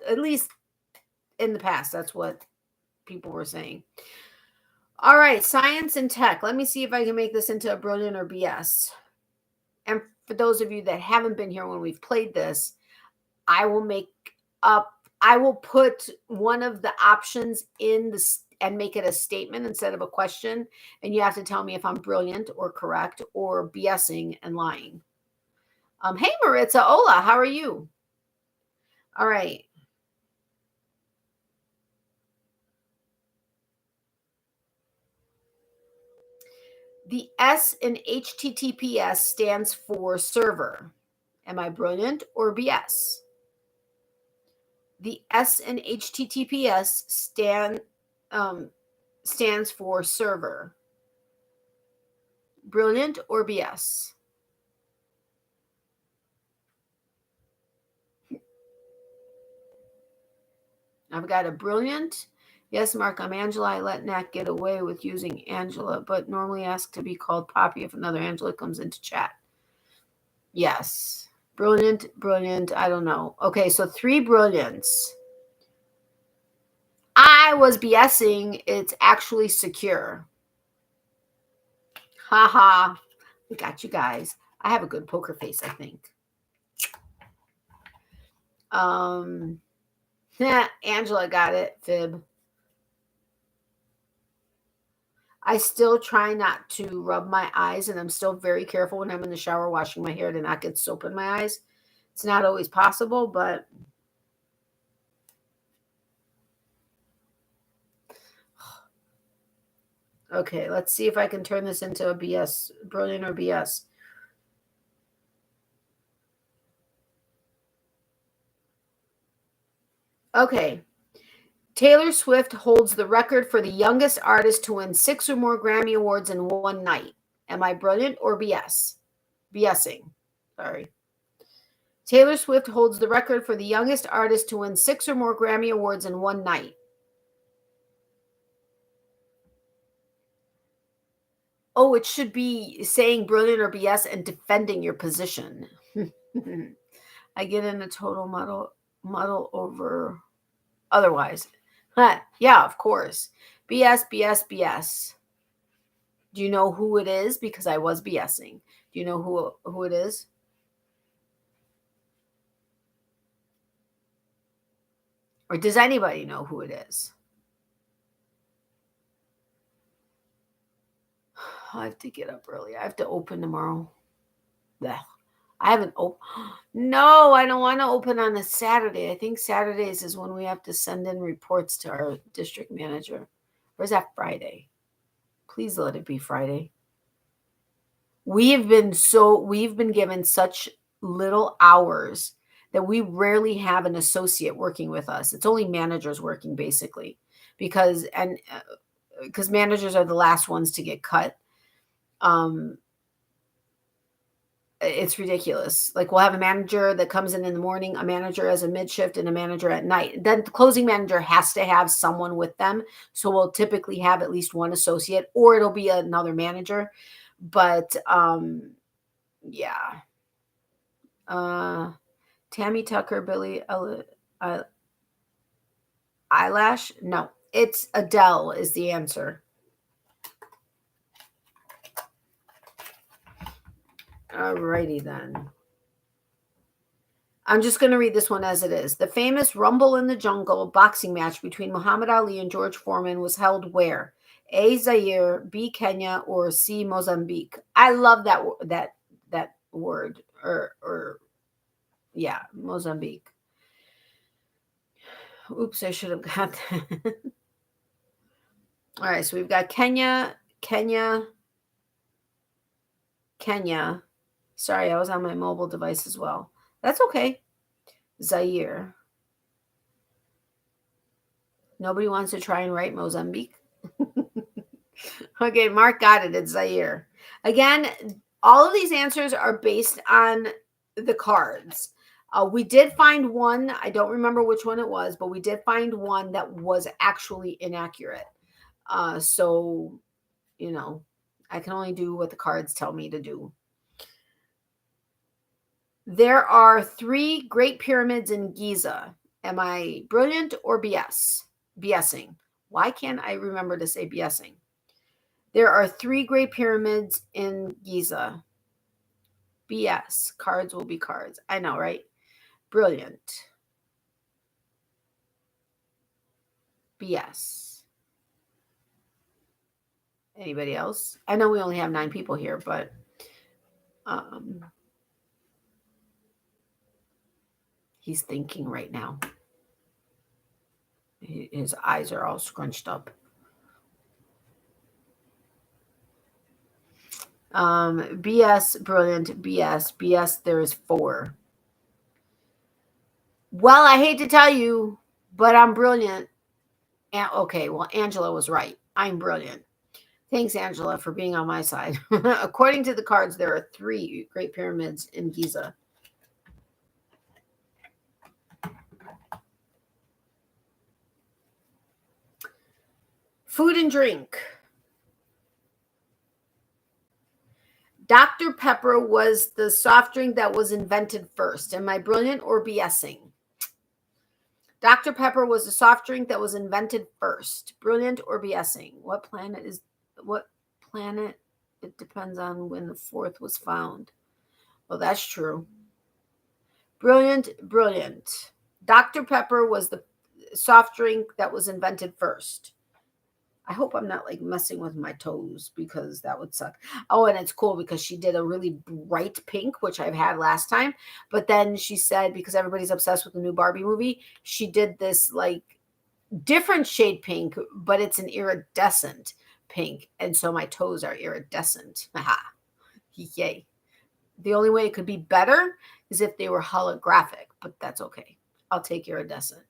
least in the past, that's what people were saying. All right, science and tech. Let me see if I can make this into a brilliant or BS. And for those of you that haven't been here when we've played this, I will put one of the options in the and make it a statement instead of a question. And you have to tell me if I'm brilliant or correct or BSing and lying. Hey, Maritza. Hola, how are you? All right. The S in HTTPS stands for server. Am I brilliant or BS? The S in HTTPS stands for server. Brilliant or BS? I've got a brilliant. Yes, Mark, I'm Angela. I let Nat get away with using Angela, but normally ask to be called Poppy if another Angela comes into chat. Yes. Brilliant. I don't know. Okay, so 3 brilliants. I was BSing. It's actually secure. Haha. We got you guys. I have a good poker face, I think. Angela got it. Fib. I still try not to rub my eyes, and I'm still very careful when I'm in the shower washing my hair to not get soap in my eyes. It's not always possible, but okay, let's see if I can turn this into a BS, brilliant or BS. Okay. Taylor Swift holds the record for the youngest artist to win 6 or more Grammy Awards in one night. Am I brilliant or BS? BSing. Sorry. Taylor Swift holds the record for the youngest artist to win 6 or more Grammy Awards in one night. Oh, it should be saying brilliant or BS and defending your position. I get in a total muddle over otherwise. Yeah, of course. BS, BS, BS. Do you know who it is? Because I was BSing. Do you know who it is? Or does anybody know who it is? I have to get up early. I have to open tomorrow. Blech. I haven't opened. No, I don't want to open on a Saturday. I think Saturdays is when we have to send in reports to our district manager. Or is that Friday? Please let it be Friday. We've been given such little hours that we rarely have an associate working with us. It's only managers working basically because managers are the last ones to get cut. It's ridiculous. Like we'll have a manager that comes in the morning, a manager as a mid shift, and a manager at night. Then the closing manager has to have someone with them. So we'll typically have at least one associate, or it'll be another manager. But yeah. Tammy Tucker, Billie Eyelash? No, it's Adele is the answer. Alrighty then. I'm just going to read this one as it is. The famous Rumble in the Jungle boxing match between Muhammad Ali and George Foreman was held where? A, Zaire, B, Kenya, or C, Mozambique. I love that word. Or yeah, Mozambique. Oops, I should have got that. All right, so we've got Kenya. Sorry, I was on my mobile device as well. That's okay. Zaire. Nobody wants to try and write Mozambique. Okay, Mark got it. It's Zaire. Again, all of these answers are based on the cards. We did find one. I don't remember which one it was, but we did find one that was actually inaccurate. So, I can only do what the cards tell me to do. There are 3 Great Pyramids in Giza. Am I brilliant or BS? BSing. Why can't I remember to say BSing? There are 3 Great Pyramids in Giza. BS. Cards will be cards. I know, right? Brilliant. BS. Anybody else? I know we only have 9 people here, but he's thinking right now. His eyes are all scrunched up. BS, brilliant, BS, there is 4. Well, I hate to tell you, but I'm brilliant. Okay, well, Angela was right. I'm brilliant. Thanks, Angela, for being on my side. According to the cards, there are 3 Great Pyramids in Giza. Food and drink. Dr. Pepper was the soft drink that was invented first. Am I brilliant or BSing? Dr. Pepper was a soft drink that was invented first. Brilliant or BSing? What planet? It depends on when the 4th was found. Well, that's true. Brilliant. Dr. Pepper was the soft drink that was invented first. I hope I'm not like messing with my toes because that would suck. Oh, and it's cool because she did a really bright pink, which I've had last time. But then she said, because everybody's obsessed with the new Barbie movie, she did this like different shade pink, but it's an iridescent pink. And so my toes are iridescent. Aha. Yay. The only way it could be better is if they were holographic, but that's okay. I'll take iridescent.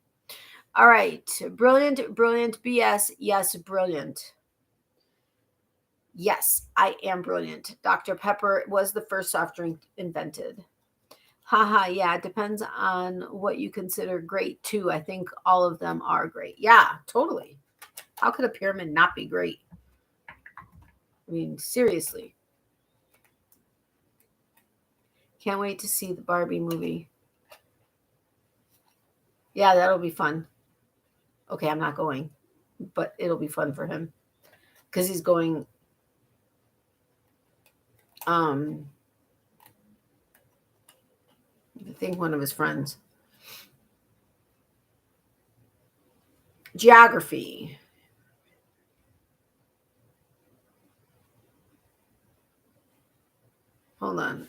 All right. Brilliant, brilliant, BS. Yes, brilliant. Yes, I am brilliant. Dr. Pepper was the first soft drink invented. Haha, yeah, it depends on what you consider great too. I think all of them are great. Yeah, totally. How could a pyramid not be great? I mean, seriously. Can't wait to see the Barbie movie. Yeah, that'll be fun. Okay, I'm not going, but it'll be fun for him because he's going. I think one of his friends. Geography. Hold on.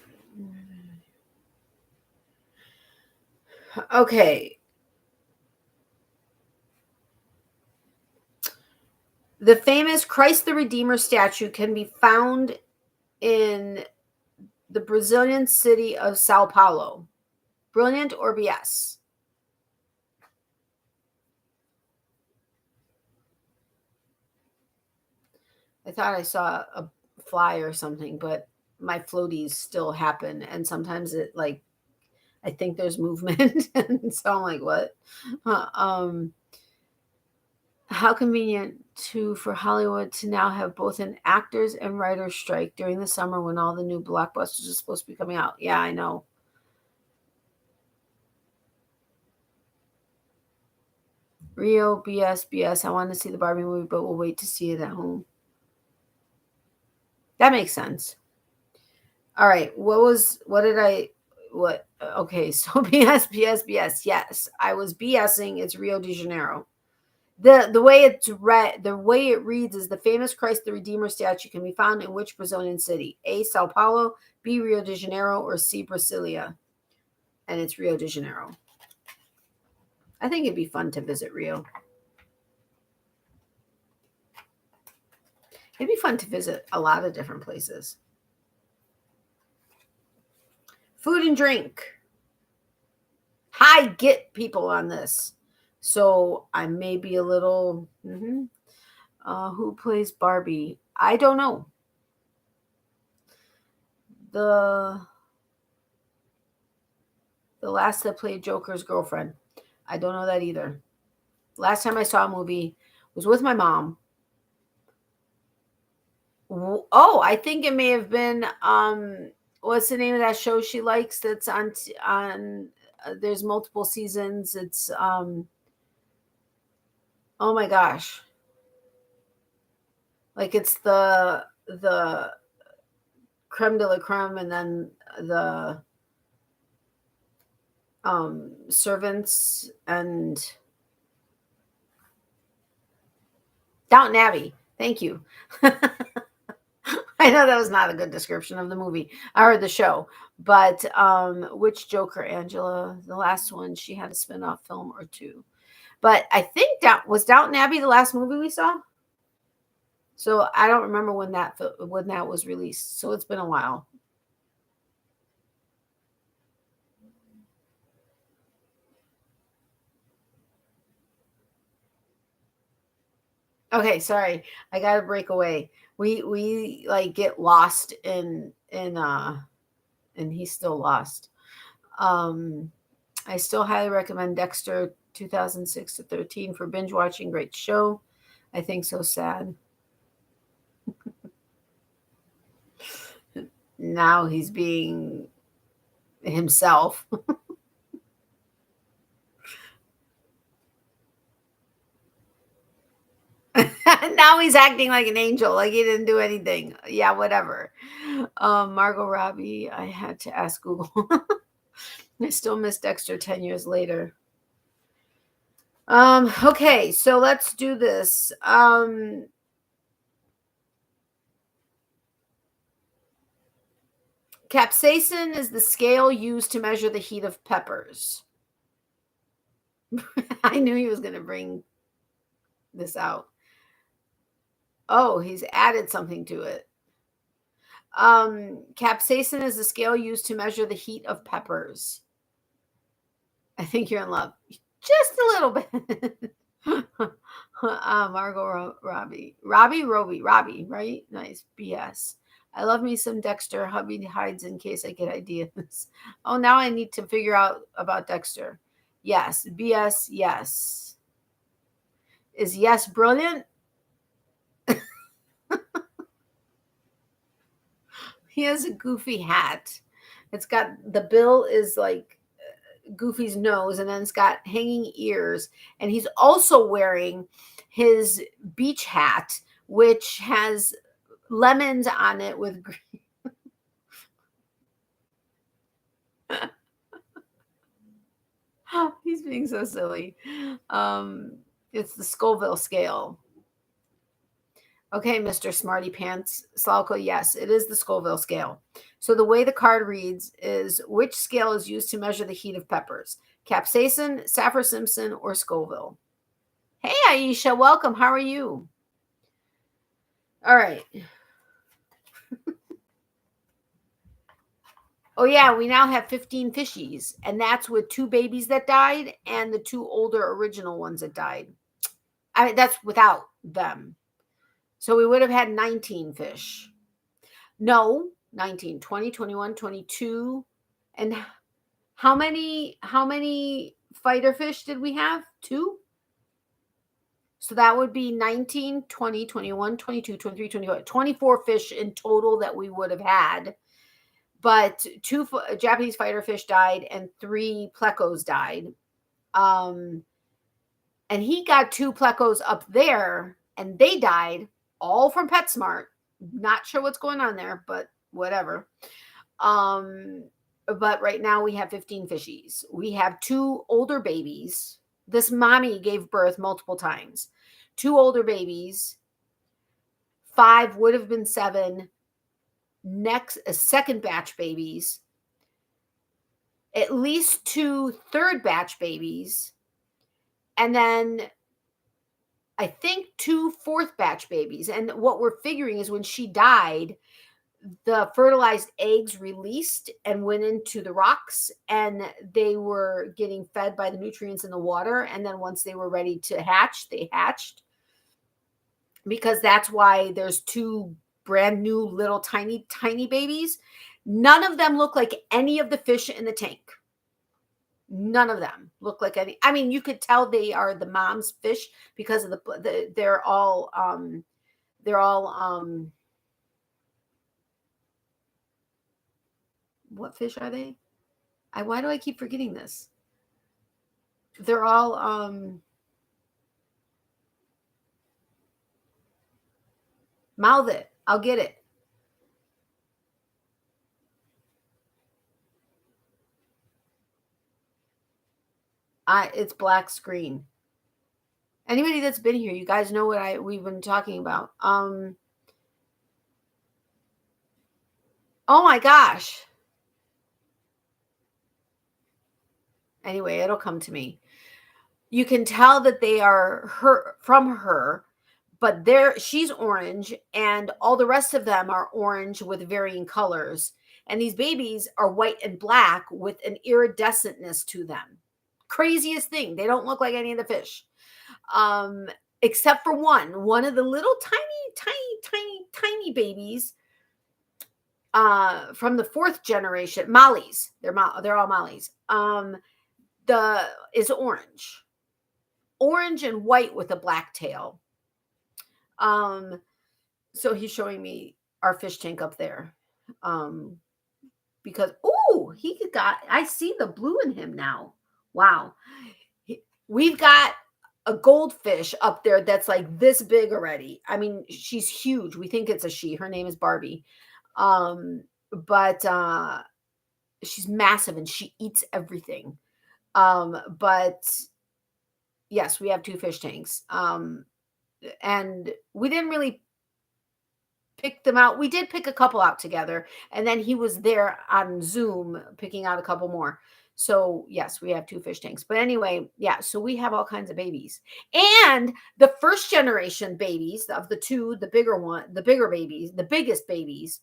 Okay. The famous Christ the Redeemer statue can be found in the Brazilian city of Sao Paulo. Brilliant or BS? I thought I saw a fly or something, but my floaties still happen. And sometimes it like, I think there's movement. And so I'm like, what? How convenient for Hollywood to now have both an actors and writers strike during the summer when all the new blockbusters are supposed to be coming out. Yeah, I know. Rio, BS. I want to see the Barbie movie, but we'll wait to see it at home. That makes sense. All right. Okay, so BS. Yes, I was BSing. It's Rio de Janeiro. The way it reads is the famous Christ the Redeemer statue can be found in which Brazilian city? A, Sao Paulo, B, Rio de Janeiro, or C, Brasilia? And it's Rio de Janeiro. I think it'd be fun to visit Rio. It'd be fun to visit a lot of different places. Food and drink. Get people on this. So I may be a little... who plays Barbie? I don't know. The last that played Joker's girlfriend. I don't know that either. Last time I saw a movie was with my mom. Oh, I think it may have been what's the name of that show she likes that's on there's multiple seasons. It's oh my gosh. Like it's the creme de la creme and then the servants and Downton Abbey. Thank you. I know that was not a good description of the movie or the show, but which Joker, Angela? The last one, she had a spin-off film or two. But I think that was Downton Abbey the last movie we saw. So I don't remember when that was released. So it's been a while. Okay, sorry. I got to break away. We like get lost in and he's still lost. I still highly recommend Dexter 2006 to 13 for binge watching. Great show. I think so sad. Now he's being himself. Now he's acting like an angel, like he didn't do anything. Yeah, whatever. Margot Robbie, I had to ask Google. I still miss Dexter 10 years later. Okay, so let's do this. Capsaicin is the scale used to measure the heat of peppers. I knew he was going to bring this out. Oh, he's added something to it. Capsaicin is the scale used to measure the heat of peppers. I think you're in love. Just a little bit. Margot Robbie, right? Nice. BS. I love me some Dexter. Hubby hides in case I get ideas. Oh, now I need to figure out about Dexter. Yes. BS. Yes. Is yes brilliant? He has a goofy hat. It's got the bill is like Goofy's nose, and then it's got hanging ears. And he's also wearing his beach hat, which has lemons on it with green. He's being so silly. It's the Scoville scale. Okay, Mr. Smarty Pants. Slalko, yes, it is the Scoville scale. So the way the card reads is which scale is used to measure the heat of peppers? Capsaicin, Saffir-Simpson, or Scoville? Hey, Aisha, welcome. How are you? All right. Oh, yeah, we now have 15 fishies, and that's with 2 babies that died and the 2 older original ones that died. I mean, that's without them. So we would have had 19 fish. No, 19, 20, 21, 22. And how many fighter fish did we have? 2? So that would be 19, 20, 21, 22, 23, 24, 24 fish in total that we would have had. But 2 Japanese fighter fish died and 3 plecos died. And he got 2 plecos up there and they died, all from PetSmart. Not sure what's going on there, but whatever. But right now we have 15 fishies. We have 2 older babies. This mommy gave birth multiple times. 2 older babies. 5 would have been 7. Next, a second batch babies. At least 2 third batch babies. And then I think 2 fourth batch babies. And what we're figuring is when she died, the fertilized eggs released and went into the rocks, and they were getting fed by the nutrients in the water. And then once they were ready to hatch, they hatched. Because that's why there's 2 brand new little tiny babies. None of them look like any of the fish in the tank. None of them look like any. I mean, you could tell they are the mom's fish because of they're all what fish are they? Why do I keep forgetting this? They're all mouth it. I'll get it. It's black screen. Anybody that's been here, you guys know what we've been talking about. Oh my gosh. Anyway, it'll come to me. You can tell that they are from her, but she's orange and all the rest of them are orange with varying colors. And these babies are white and black with an iridescentness to them. Craziest thing. They don't look like any of the fish. Except for one of the little tiny babies from the 4th generation, Mollies. They're all Mollies. Is orange and white with a black tail. So he's showing me our fish tank up there. Because I see the blue in him now. Wow. We've got a goldfish up there that's like this big already. I mean, she's huge. We think it's a she. Her name is Barbie. But she's massive and she eats everything. But yes, we have 2 fish tanks. And we didn't really pick them out. We did pick a couple out together, and then he was there on Zoom picking out a couple more. So yes, we have 2 fish tanks. But anyway, yeah, so we have all kinds of babies. And the 1st generation babies of the 2, the bigger babies, the biggest babies,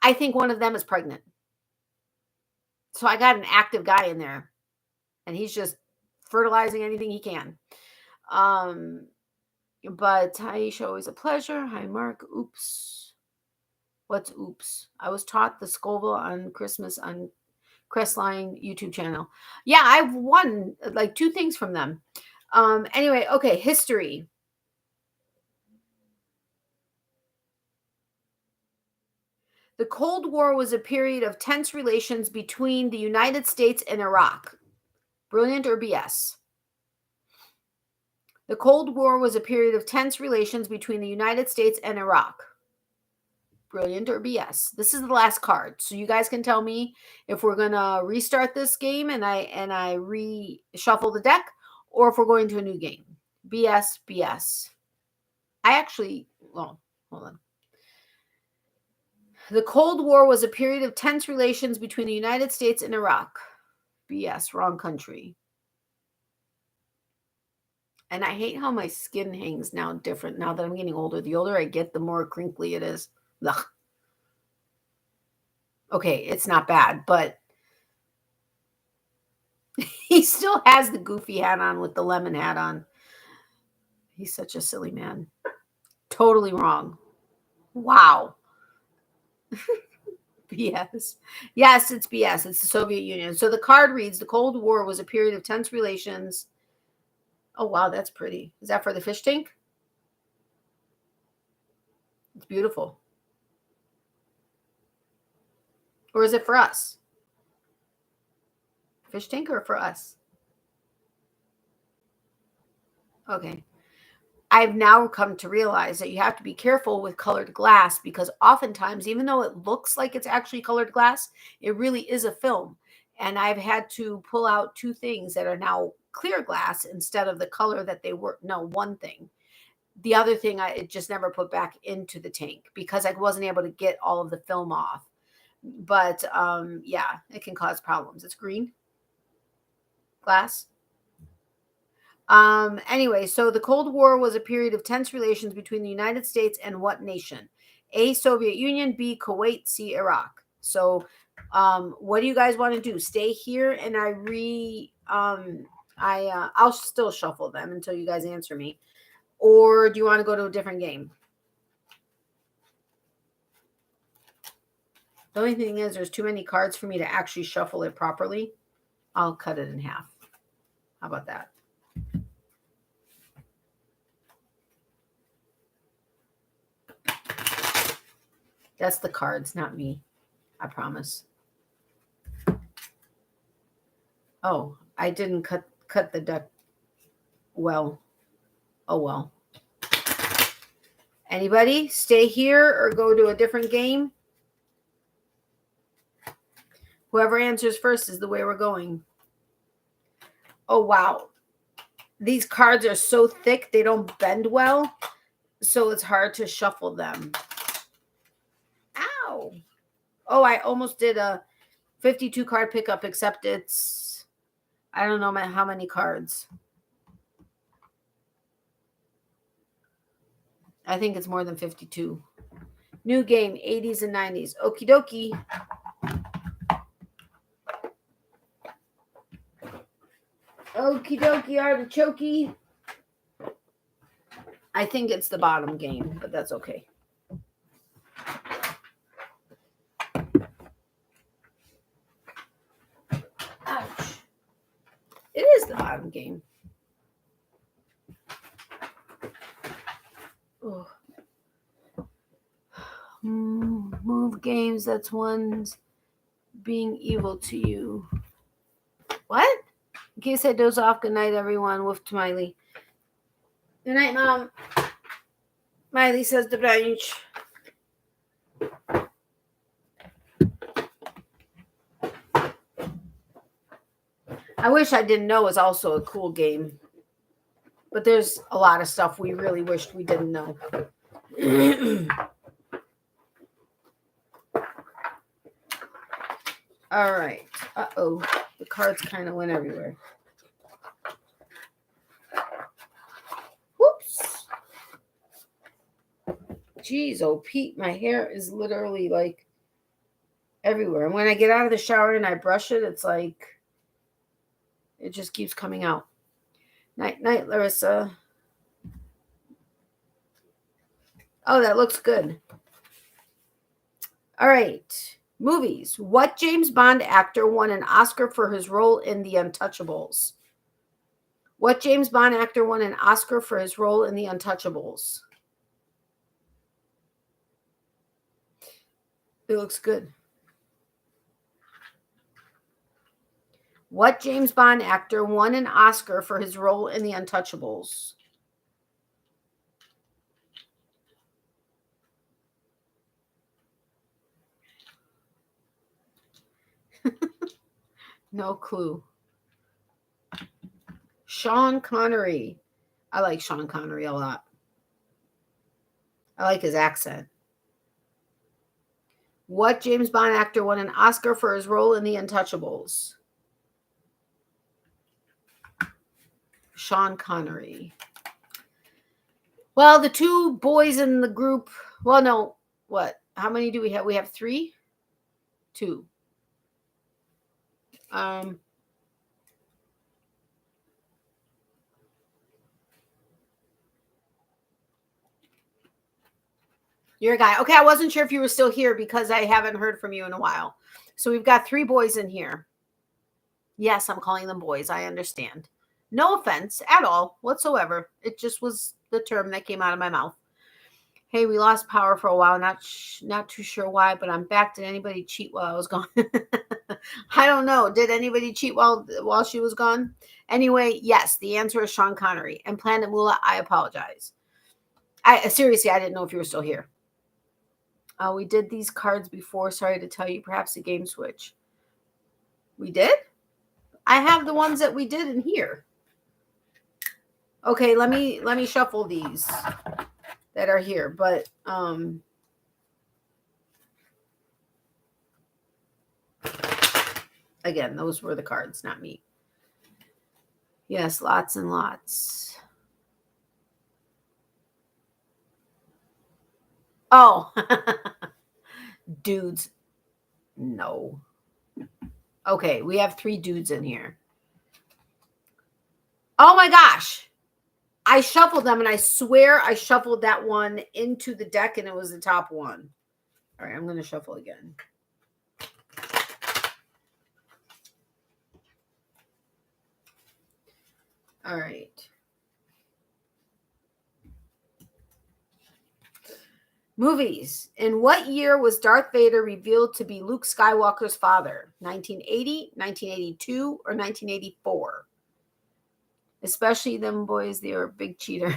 I think one of them is pregnant. So I got an active guy in there, and he's just fertilizing anything he can. But Taisha, always a pleasure. Hi, Mark. Oops. What's oops? I was taught the Scoville on Christmas on Crestline YouTube channel. Yeah, I've won like 2 things from them. Anyway, okay, history. The Cold War was a period of tense relations between the United States and Iraq. Brilliant or BS? The Cold War was a period of tense relations between the United States and Iraq. Brilliant or BS? This is the last card, so you guys can tell me if we're gonna restart this game and I reshuffle the deck, or if we're going to a new game. BS, BS. Well, hold on. The Cold War was a period of tense relations between the United States and Iraq. BS, wrong country. And I hate how my skin hangs now different now that I'm getting older. The older I get, the more crinkly it is. Ugh. Okay, it's not bad, but he still has the goofy hat on with the lemon hat on. He's such a silly man. Totally wrong. Wow. BS. Yes, it's BS. It's the Soviet Union. So the card reads, the Cold War was a period of tense relations. Oh, wow, that's pretty. Is that for the fish tank? It's beautiful. Or is it for us? Fish tank or for us? Okay. I've now come to realize that you have to be careful with colored glass because oftentimes, even though it looks like it's actually colored glass, it really is a film. And I've had to pull out 2 things that are now clear glass instead of the color that they were. No, one thing. The other thing, it just never put back into the tank because I wasn't able to get all of the film off. But yeah, it can cause problems. It's green glass. Anyway, so the Cold War was a period of tense relations between the United States and what nation? A, Soviet Union, B, Kuwait, C, Iraq. So what do you guys want to do? Stay here and I'll still shuffle them until you guys answer me. Or do you want to go to a different game? The only thing is there's too many cards for me to actually shuffle it properly. I'll cut it in half. How about that? That's the cards, not me. I promise. Oh, I didn't cut the deck well. Oh, well. Anybody stay here or go to a different game? Whoever answers first is the way we're going. Oh, wow. These cards are so thick, they don't bend well. So it's hard to shuffle them. Ow. Oh, I almost did a 52 card pickup, except it's, I don't know how many cards. I think it's more than 52. New game, 80s and 90s. Okie dokie. Okie dokie, artichoke. I think it's the bottom game, but that's okay. Ouch. It is the bottom game. Oh. Move games, that's one's being evil to you. What? In case I doze off, good night, everyone. Woof to Miley. Good night, Mom. Miley says the branch. I wish I didn't know was also a cool game. But there's a lot of stuff we really wished we didn't know. All right. Uh-oh. The cards kind of went everywhere. Whoops. Jeez, oh, Pete, my hair is literally like everywhere. And when I get out of the shower and I brush it, it's like it just keeps coming out. Night, night, Larissa. Oh, that looks good. All right. Movies. What James Bond actor won an Oscar for his role in The Untouchables? What James Bond actor won an Oscar for his role in The Untouchables? It looks good. What James Bond actor won an Oscar for his role in The Untouchables? No clue. Sean Connery. I like Sean Connery a lot. I like his accent. What James Bond actor won an Oscar for his role in The Untouchables? Sean Connery. Well, the two boys in the group. Well, no. What? How many do we have? We have 3? 2. You're a guy. Okay, I wasn't sure if you were still here because I haven't heard from you in a while. So we've got 3 boys in here. Yes, I'm calling them boys. I understand. No offense at all whatsoever. It just was the term that came out of my mouth. Hey, we lost power for a while. Not too sure why, but I'm back. Did anybody cheat while I was gone? I don't know. Did anybody cheat while she was gone? Anyway, yes, the answer is Sean Connery. And Planet Moolah, I apologize. Seriously, I didn't know if you were still here. We did these cards before. Sorry to tell you. Perhaps a game switch. We did? I have the ones that we did in here. Okay, let me shuffle these that are here. But again, those were the cards, not me. Yes, lots and lots. Oh, dudes. No. Okay, we have 3 dudes in here. Oh my gosh. I shuffled them and I swear I shuffled that one into the deck and it was the top one. All right, I'm going to shuffle again. All right. Movies. In what year was Darth Vader revealed to be Luke Skywalker's father? 1980, 1982, or 1984? Especially them boys, they were a big cheater.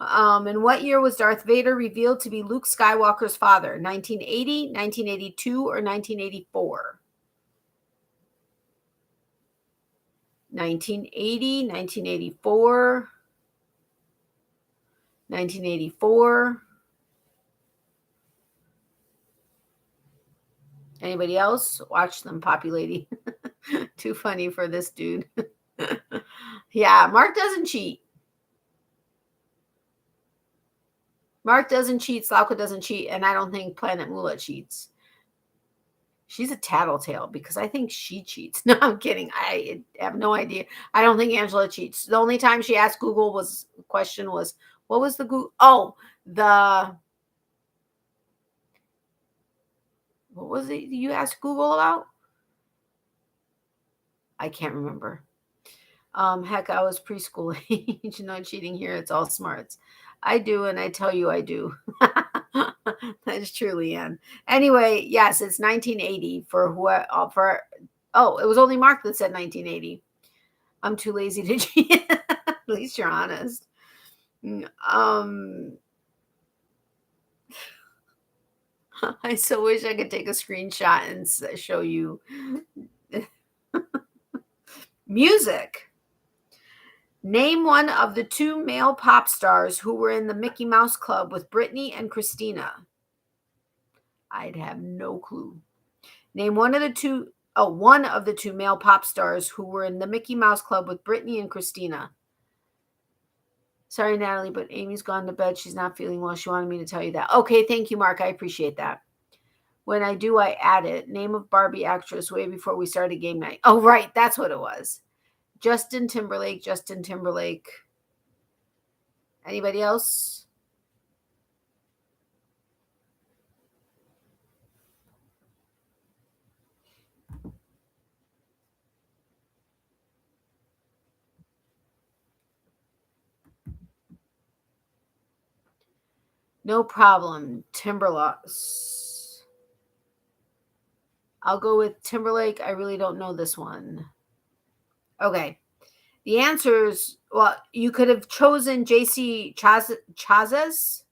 In what year was Darth Vader revealed to be Luke Skywalker's father? 1980, 1982, or 1984? 1980, 1984, 1984. Anybody else? Watch them populating. Too funny for this dude. Yeah, Mark doesn't cheat. Mark doesn't cheat. Slavka doesn't cheat. And I don't think Planet Moolah cheats. She's a tattletale because I think she cheats. No, I'm kidding. I have no idea. I don't think Angela cheats. The only time she asked Google question was, what was the Google? Oh, what was it you asked Google about? I can't remember. Heck, I was preschool age. No cheating here. It's all smarts. I do, and I tell you I do. That is true, Leanne. Anyway, yes, it's 1980 it was only Mark that said 1980. I'm too lazy to cheat. At least you're honest. I so wish I could take a screenshot and show you. Music. Name one of the 2 male pop stars who were in the Mickey Mouse Club with Britney and Christina. I'd have no clue. Name one of the 2 male pop stars who were in the Mickey Mouse Club with Britney and Christina. Sorry, Natalie, but Amy's gone to bed. She's not feeling well. She wanted me to tell you that. Okay, thank you, Mark. I appreciate that. When I do, I add it. Name of Barbie actress way before we started game night. Oh, right. That's what it was. Justin Timberlake, Justin Timberlake. Anybody else? No problem. Timberlaws. I'll go with Timberlake. I really don't know this one. Okay. The answers, well, you could have chosen JC Chazes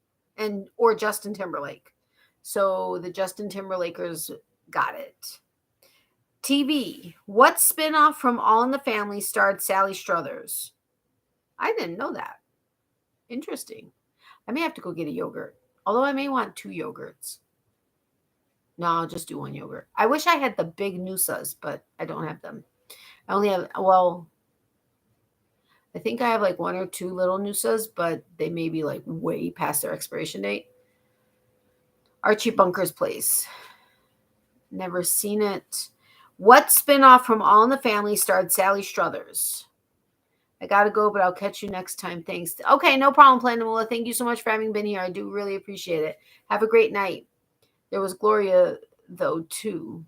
or Justin Timberlake. So the Justin Timberlakers got it. TV. What spinoff from All in the Family starred Sally Struthers? I didn't know that. Interesting. I may have to go get a yogurt. Although I may want 2 yogurts. No, I'll just do 1 yogurt. I wish I had the big Noosas, but I don't have them. I only have, well, I think I have like 1 or 2 little Noosas, but they may be like way past their expiration date. Archie Bunker's Place. Never seen it. What spinoff from All in the Family starred Sally Struthers? I got to go, but I'll catch you next time. Thanks. Okay, no problem, Planamula. Thank you so much for having been here. I do really appreciate it. Have a great night. There was Gloria, though, too.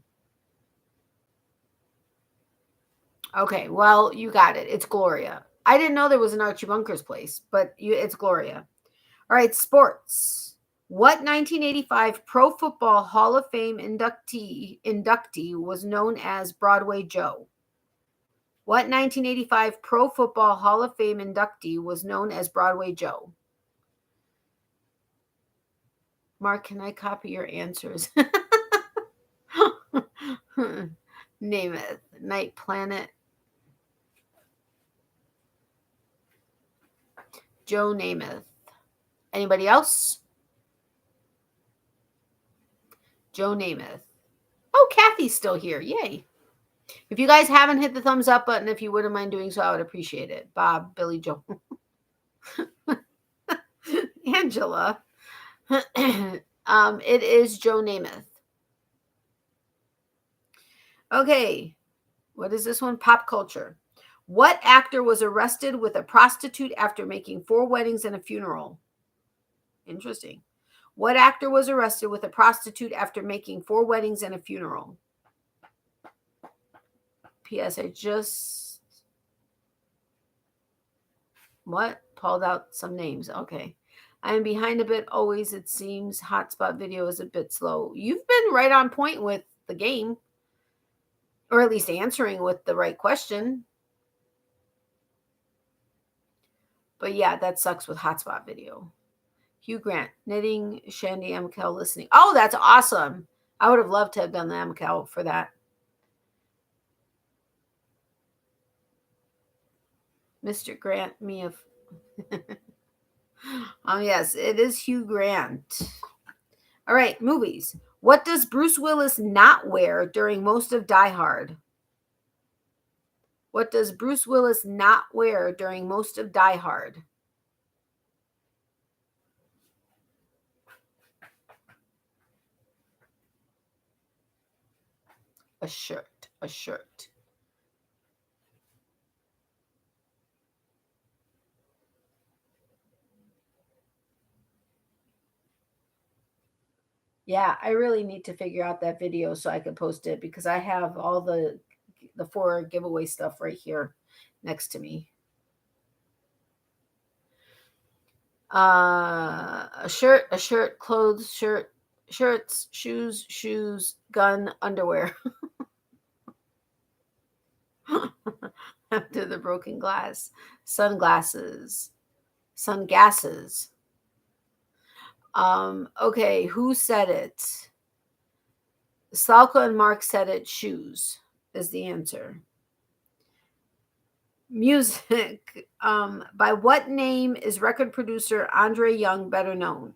Okay, well, you got it. It's Gloria. I didn't know there was an Archie Bunker's Place, but it's Gloria. All right, sports. What 1985 Pro Football Hall of Fame inductee was known as Broadway Joe? What 1985 Pro Football Hall of Fame inductee was known as Broadway Joe? Mark, can I copy your answers? Name it. Night Planet. Joe Namath. Anybody else? Joe Namath. Oh, Kathy's still here. Yay. If you guys haven't hit the thumbs up button, if you wouldn't mind doing so, I would appreciate it. Bob, Billy Joe. Angela. It is Joe Namath. Okay. What is this one? Pop culture. What actor was arrested with a prostitute after making 4 weddings and a funeral? Interesting. What actor was arrested with a prostitute after making 4 weddings and a funeral? P.S. I just... What? Pulled out some names. Okay. I am behind a bit always, it seems. Hotspot video is a bit slow. You've been right on point with the game. Or at least answering with the right question. But yeah, that sucks with hotspot video. Hugh Grant, knitting, Shandy Amcal listening. Oh, that's awesome. I would have loved to have done the Amcal for that. Mr. Grant, Mia. Yes, it is Hugh Grant. All right, movies. What does Bruce Willis not wear during most of Die Hard? What does Bruce Willis not wear during most of Die Hard? A shirt. A shirt. Yeah, I really need to figure out that video so I can post it because I have all the 4 giveaway stuff right here next to me. A shirt, clothes, shirts, shoes, gun, underwear. After the broken glass, sunglasses, sungasses. Okay, who said it? Salka and Mark said it. Shoes is the answer. Music. By what name is record producer Andre Young better known?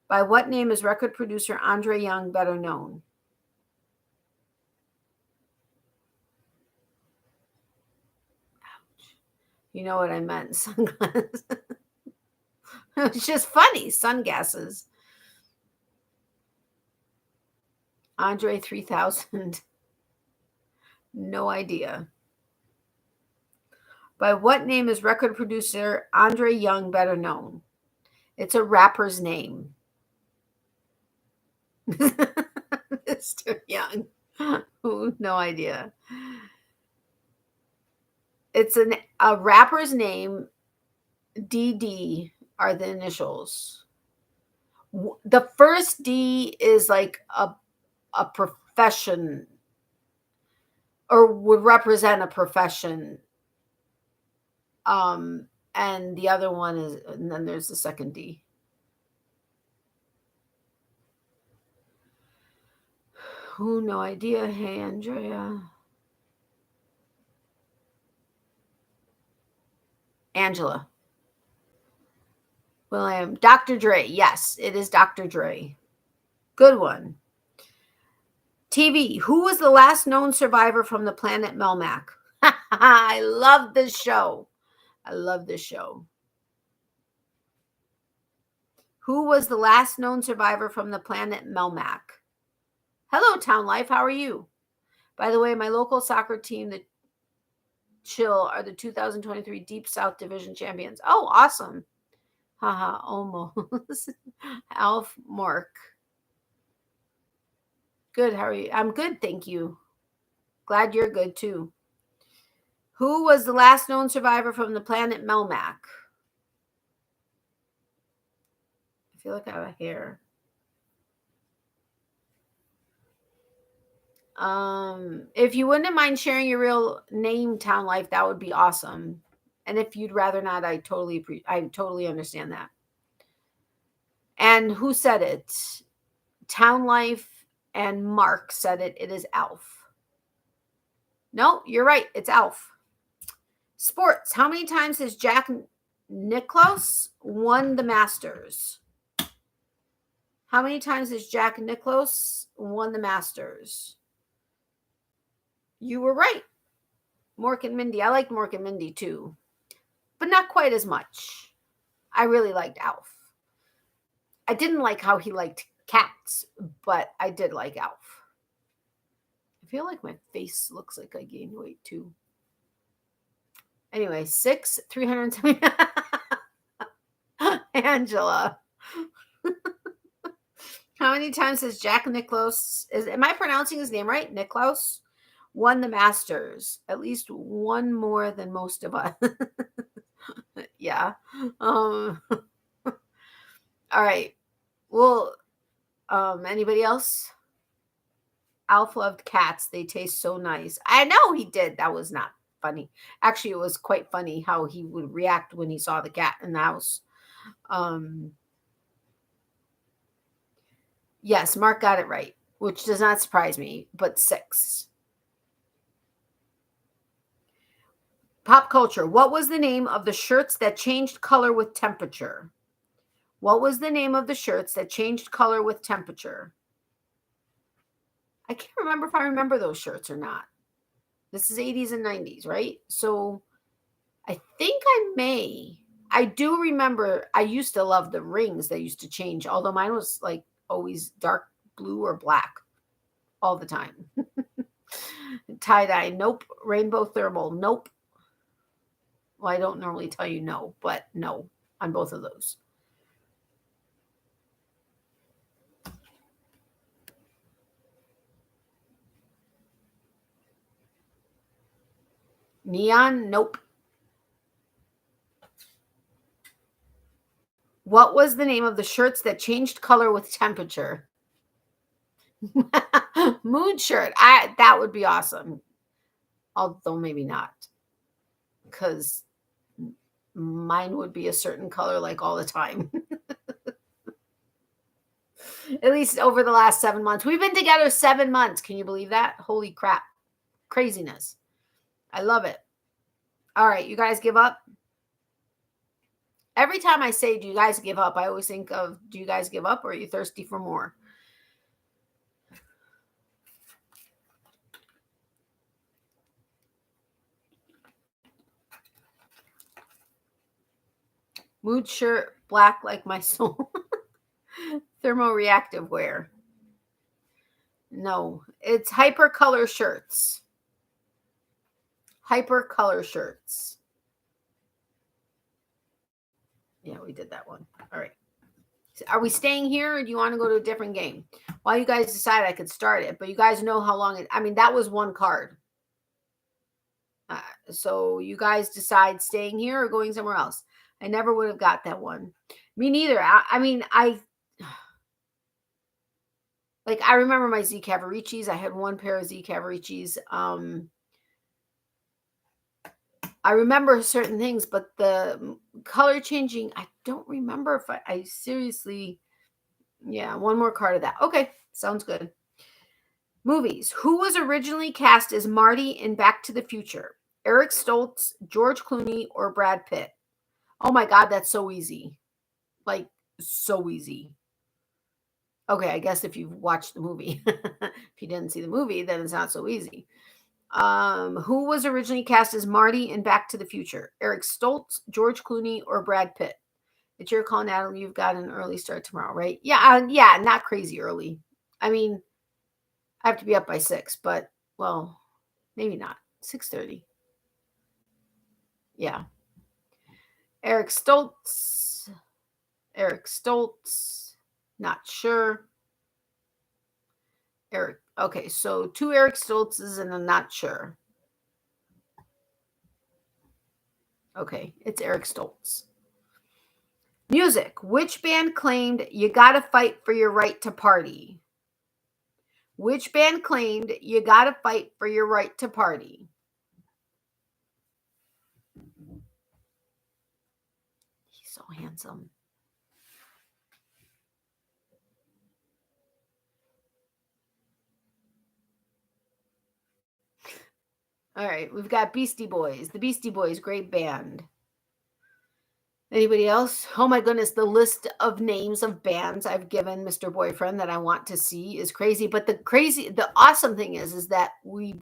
By what name is record producer Andre Young better known? Ouch. You know what I meant. Sunglasses. It's just funny. Sungasses. Andre 3000. No idea. By what name is record producer Andre Young better known? It's a rapper's name. Mr. Young. Ooh, no idea. It's a rapper's name. DD are the initials. The first D is like a profession, or would represent a profession. And the other one is, and then there's the second D. Who? No idea. Hey, Andrea. Angela. William. Dr. Dre. Yes, it is Dr. Dre. Good one. TV. Who was the last known survivor from the planet Melmac? I love this show. I love this show. Who was the last known survivor from the planet Melmac? Hello, Town Life. How are you? By the way, my local soccer team, the Chill, are the 2023 Deep South Division champions. Oh, awesome. Haha, almost. Alf Mark. Good. How are you? I'm good. Thank you. Glad you're good too. Who was the last known survivor from the planet Melmac? I feel like I have a hair. If you wouldn't mind sharing your real name, Town Life, that would be awesome. And if you'd rather not, I totally understand that. And who said it? Town Life and Mark said it. It is Alf. No, you're right. It's Alf. Sports. How many times has Jack Nicklaus won the Masters? How many times has Jack Nicklaus won the Masters? You were right. Mork and Mindy. I liked Mork and Mindy too, but not quite as much. I really liked Alf. I didn't like how he liked cats, but I did like Alf. I feel like my face looks like I gained weight too. Anyway, 370. Angela. How many times has Jack Nicklaus, am I pronouncing his name right? Nicklaus won the Masters? At least one more than most of us. Yeah. All right. Well, anybody else? Alf loved cats. They taste so nice. I know he did. That was not funny. Actually, it was quite funny how he would react when he saw the cat in the house. Yes, Mark got it right, which does not surprise me, but 6. Pop culture. What was the name of the shirts that changed color with temperature? What was the name of the shirts that changed color with temperature? I can't remember if I remember those shirts or not. This is 80s and 90s, right? So I think I may. I do remember I used to love the rings that used to change, although mine was like always dark blue or black all the time. Tie-dye, nope. Rainbow thermal, nope. Well, I don't normally tell you no, but no on both of those. Neon, nope. What was the name of the shirts that changed color with temperature? Mood shirt. That would be awesome. Although maybe not. Because mine would be a certain color like all the time. At least over the last 7 months. We've been together 7 months. Can you believe that? Holy crap. Craziness. I love it. All right. You guys give up? Every time I say, do you guys give up? I always think of, do you guys give up or are you thirsty for more? Mood shirt, black like my soul. Thermoreactive wear. No, it's hyper color shirts. Hyper color shirts. Yeah, we did that one. All right. Are we staying here, or do you want to go to a different game? While you guys decide, I could start it, but you guys know how long it. I mean, that was one card. So you guys decide staying here or going somewhere else. I never would have got that one. Me neither. I mean, I remember my Z Cavaricis. I had one pair of Z Cavaricis. I remember certain things, but the color changing, I don't remember if I seriously. Yeah, one more card of that. Okay, sounds good. Movies. Who was originally cast as Marty in Back to the Future? Eric Stoltz, George Clooney, or Brad Pitt? Oh my God, that's so easy. Like, so easy. Okay, I guess if you've watched the movie. If you didn't see the movie, then it's not so easy. Who was originally cast as Marty in Back to the Future? Eric Stoltz, George Clooney, or Brad Pitt? It's your call, Natalie. You've got an early start tomorrow, right? Yeah, yeah, not crazy early. I mean, I have to be up by 6, but, well, maybe not. 6:30. Yeah. Eric Stoltz. Not sure. Eric. Okay, so 2 Eric Stoltzes and I'm not sure. Okay, it's Eric Stoltz. Music. Which band claimed you gotta fight for your right to party? Which band claimed you gotta fight for your right to party? He's so handsome. All right, we've got Beastie Boys. The Beastie Boys, great band. Anybody else? Oh my goodness, the list of names of bands I've given Mr. Boyfriend that I want to see is crazy. But the awesome thing is that we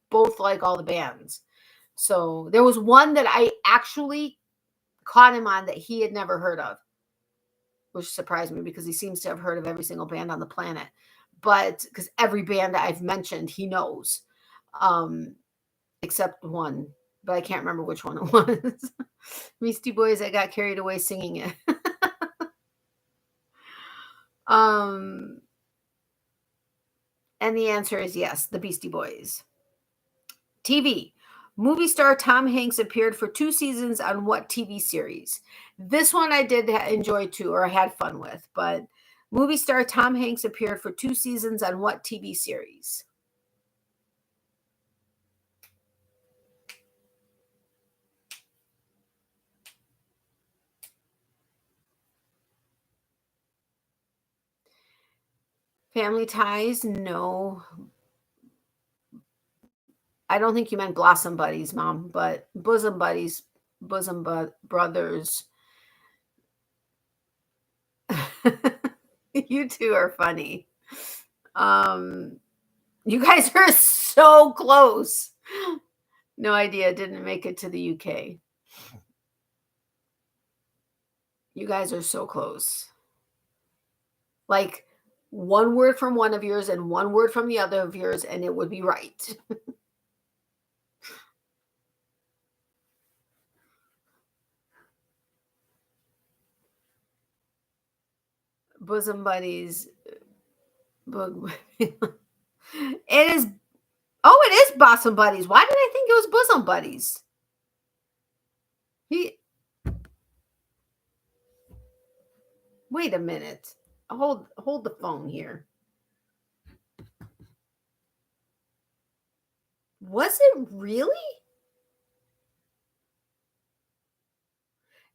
both like all the bands. So there was one that I actually caught him on that he had never heard of, which surprised me because he seems to have heard of every single band on the planet. But because every band I've mentioned, he knows, except one, but I can't remember which one it was. Beastie Boys, I got carried away singing it. And the answer is yes, the Beastie Boys. TV. Movie star Tom Hanks appeared for 2 seasons on what TV series? This one I did enjoy too, or had fun with, but movie star Tom Hanks appeared for 2 seasons on what TV series? Family Ties? No. I don't think you meant Blossom Buddies, Mom, but Bosom Buddies, Brothers. You two are funny. You guys are so close. No idea. Didn't make it to the UK. You guys are so close. Like one word from one of yours and one word from the other of yours, and it would be right. Bosom Buddies. It is. Oh, it is Bosom Buddies. Why did I think it was Bosom Buddies? Wait a minute. Hold the phone here. Was it really?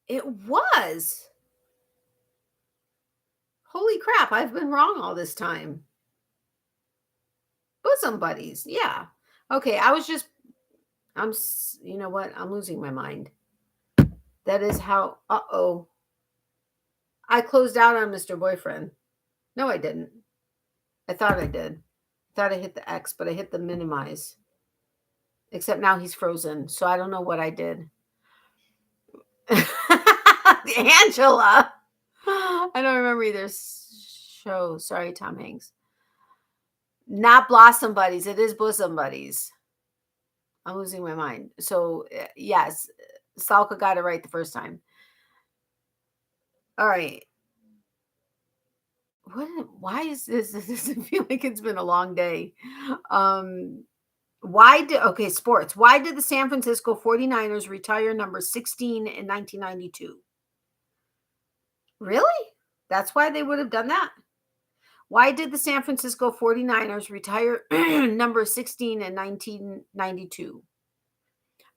It was. Holy crap, I've been wrong all this time. Bosom Buddies. Yeah. Okay, you know what? I'm losing my mind. That is how, uh-oh. I closed out on Mr. Boyfriend. No, I didn't. I thought I did. I thought I hit the X, but I hit the minimize. Except now he's frozen, so I don't know what I did. Angela. I don't remember either show. Sorry, Tom Hanks. Not Blossom Buddies. It is Bosom Buddies. I'm losing my mind. So, yes, Salka got it right the first time. All right. Why is this? This doesn't feel like it's been a long day. Um, okay, sports. Why did the San Francisco 49ers retire number 16 in 1992? Really? That's why they would have done that? Why did the San Francisco 49ers retire number 16 in 1992?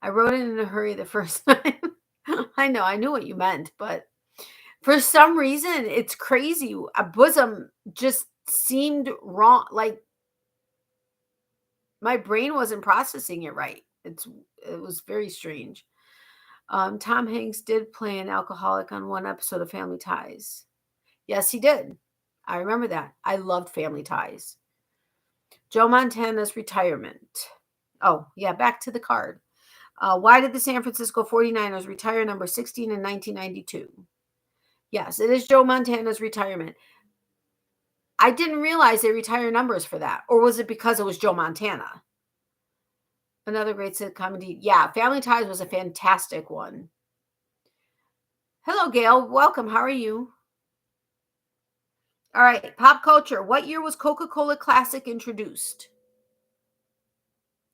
I wrote it in a hurry the first time. I know, I knew what you meant, but for some reason, it's crazy. A bosom just seemed wrong. Like my brain wasn't processing it right. It was very strange. Tom Hanks did play an alcoholic on one episode of Family Ties. Yes, he did. I remember that. I loved Family Ties. Joe Montana's retirement. Oh, yeah, back to the card. Why did the San Francisco 49ers retire number 16 in 1992? Yes, it is Joe Montana's retirement. I didn't realize they retire numbers for that. Or was it because it was Joe Montana? Another great sitcom indeed. Yeah, Family Ties was a fantastic one. Hello, Gail. Welcome. How are you? All right, pop culture. What year was Coca-Cola Classic introduced?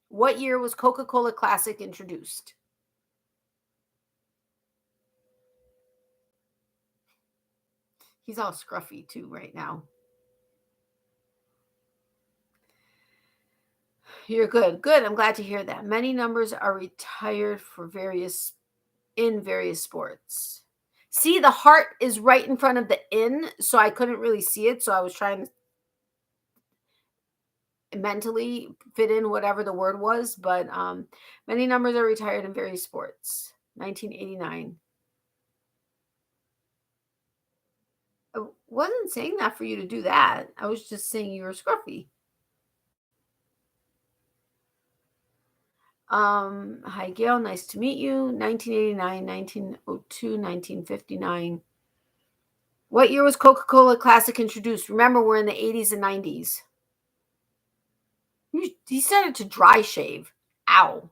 What year was Coca-Cola Classic introduced? He's all scruffy too right now. You're good. Good. I'm glad to hear that. Many numbers are retired for various sports. See, the heart is right in front of the in, so I couldn't really see it. So I was trying to mentally fit in whatever the word was, but many numbers are retired in various sports. 1989. I wasn't saying that for you to do that. I was just saying you were scruffy. Hi Gail, nice to meet you. 1989, 1902, 1959. What year was Coca-Cola Classic introduced? Remember, we're in the 80s and 90s. He started to dry shave. Ow.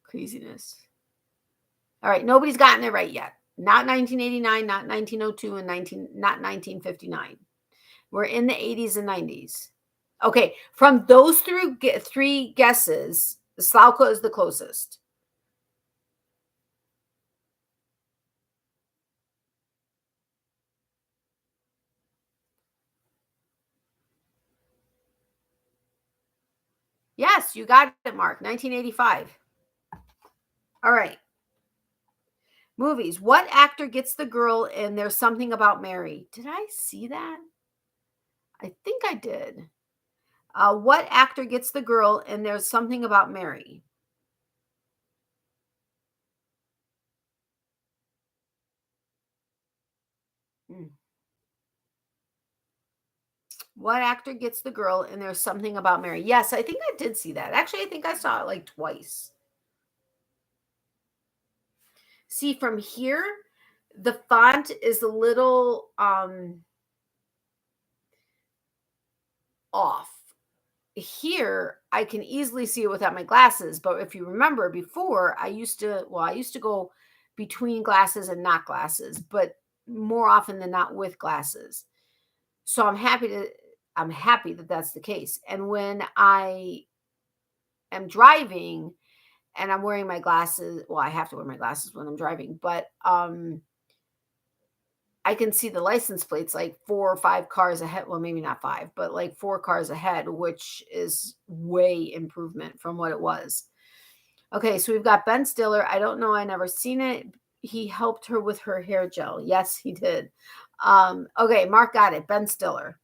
Craziness. All right, nobody's gotten it right yet. Not 1989, not 1902, and not 1959. We're in the 80s and 90s. Okay, from those three guesses, Slavka is the closest. Yes, you got it, Mark. 1985. All right. Movies. What actor gets the girl in There's Something About Mary? Did I see that? I think I did. What actor gets the girl in There's Something About Mary? Hmm. What actor gets the girl in There's Something About Mary? Yes, I think I did see that. Actually, I think I saw it like twice. See, from here, the font is a little off. Here, I can easily see it without my glasses, but if you remember before, I used to go between glasses and not glasses, but more often than not with glasses. So I'm happy that that's the case. And when I am driving and I'm wearing my glasses, well, I have to wear my glasses when I'm driving, but I can see the license plates like 4 or 5 cars ahead. Well, maybe not 5, but like 4 cars ahead, which is way improvement from what it was. Okay, so we've got Ben Stiller. I don't know. I never seen it. He helped her with her hair gel. Yes, he did. Okay, Mark got it. Ben Stiller.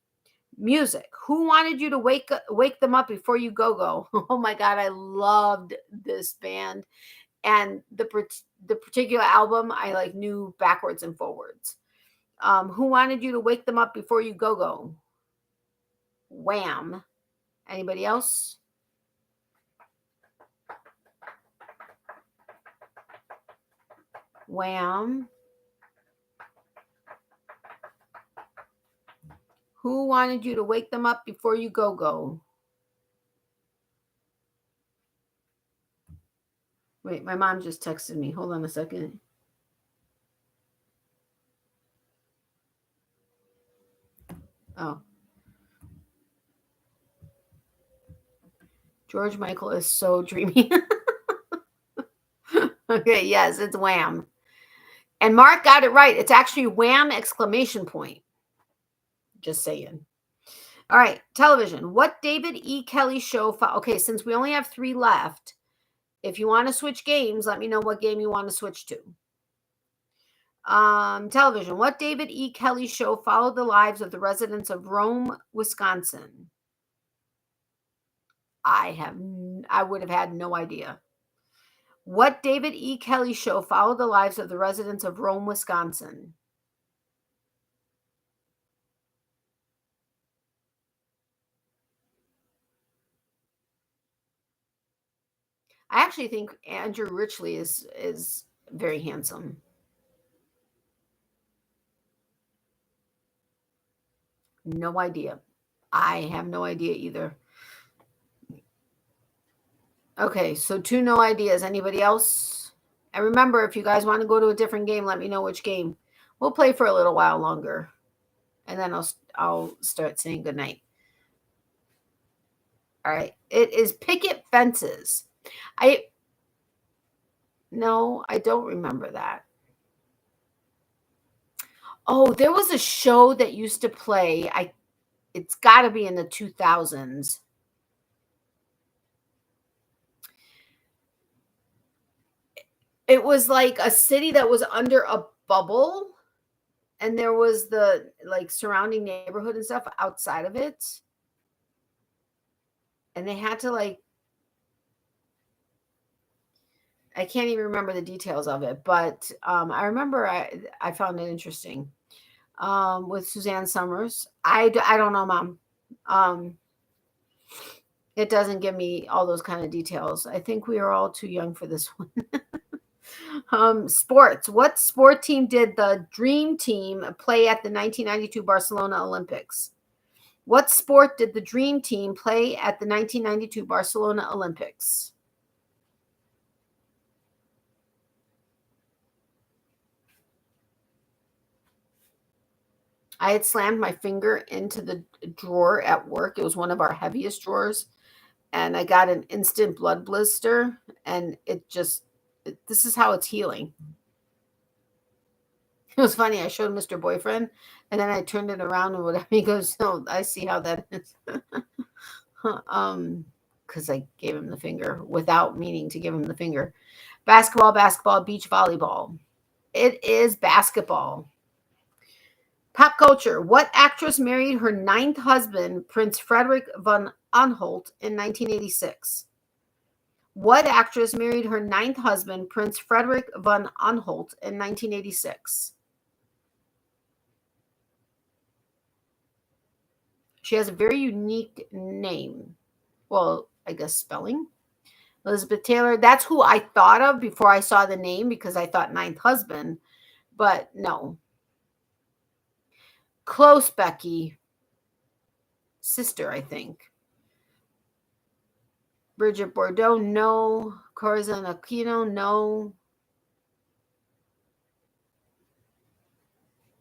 Music. Who wanted you to wake them up before you go? Oh my God, I loved this band, and the particular album I like knew backwards and forwards. Who wanted you to wake them up before you go? Wham. Anybody else? Wham. Who wanted you to wake them up before you go? Wait, my mom just texted me. Hold on a second. Oh. George Michael is so dreamy. Okay, yes, it's Wham. And Mark got it right. It's actually Wham! Exclamation point. Just saying. All right, television. What David E. Kelly show? Okay, since we only have 3 left, if you want to switch games, let me know what game you want to switch to. Television. What David E. Kelly show followed the lives of the residents of Rome, Wisconsin? I would have had no idea. What David E. Kelly show followed the lives of the residents of Rome, Wisconsin? I actually think Andrew Ridgeley is very handsome. No idea. I have no idea either. Okay, so 2 no ideas. Anybody else? And remember, if you guys want to go to a different game, let me know which game. We'll play for a little while longer, and then I'll start saying goodnight. All right. It is picket fences. No, I don't remember that. Oh, there was a show that used to play. It's got to be in the 2000s. It was like a city that was under a bubble, and there was the like surrounding neighborhood and stuff outside of it. And they had to like, I can't even remember the details of it, but I remember I found it interesting. With Suzanne Summers. I don't know, Mom. It doesn't give me all those kind of details. I think we are all too young for this one. Sports. What sport team did the Dream Team play at the 1992 Barcelona Olympics? What sport did the Dream Team play at the 1992 Barcelona Olympics? I had slammed my finger into the drawer at work. It was one of our heaviest drawers. And I got an instant blood blister. And this is how it's healing. It was funny. I showed Mr. Boyfriend. And then I turned it around and whatever. He goes, "No, I see how that is." Because I gave him the finger without meaning to give him the finger. Basketball, beach volleyball. It is basketball. Pop culture. What actress married her 9th husband, Prince Frederick von Anhalt, in 1986? What actress married her 9th husband, Prince Frederick von Anhalt, in 1986? She has a very unique name. Well, I guess spelling. Elizabeth Taylor. That's who I thought of before I saw the name because I thought 9th husband. But no. Close, Becky. Sister, I think. Bridget Bardot, no. Corazon Aquino, no.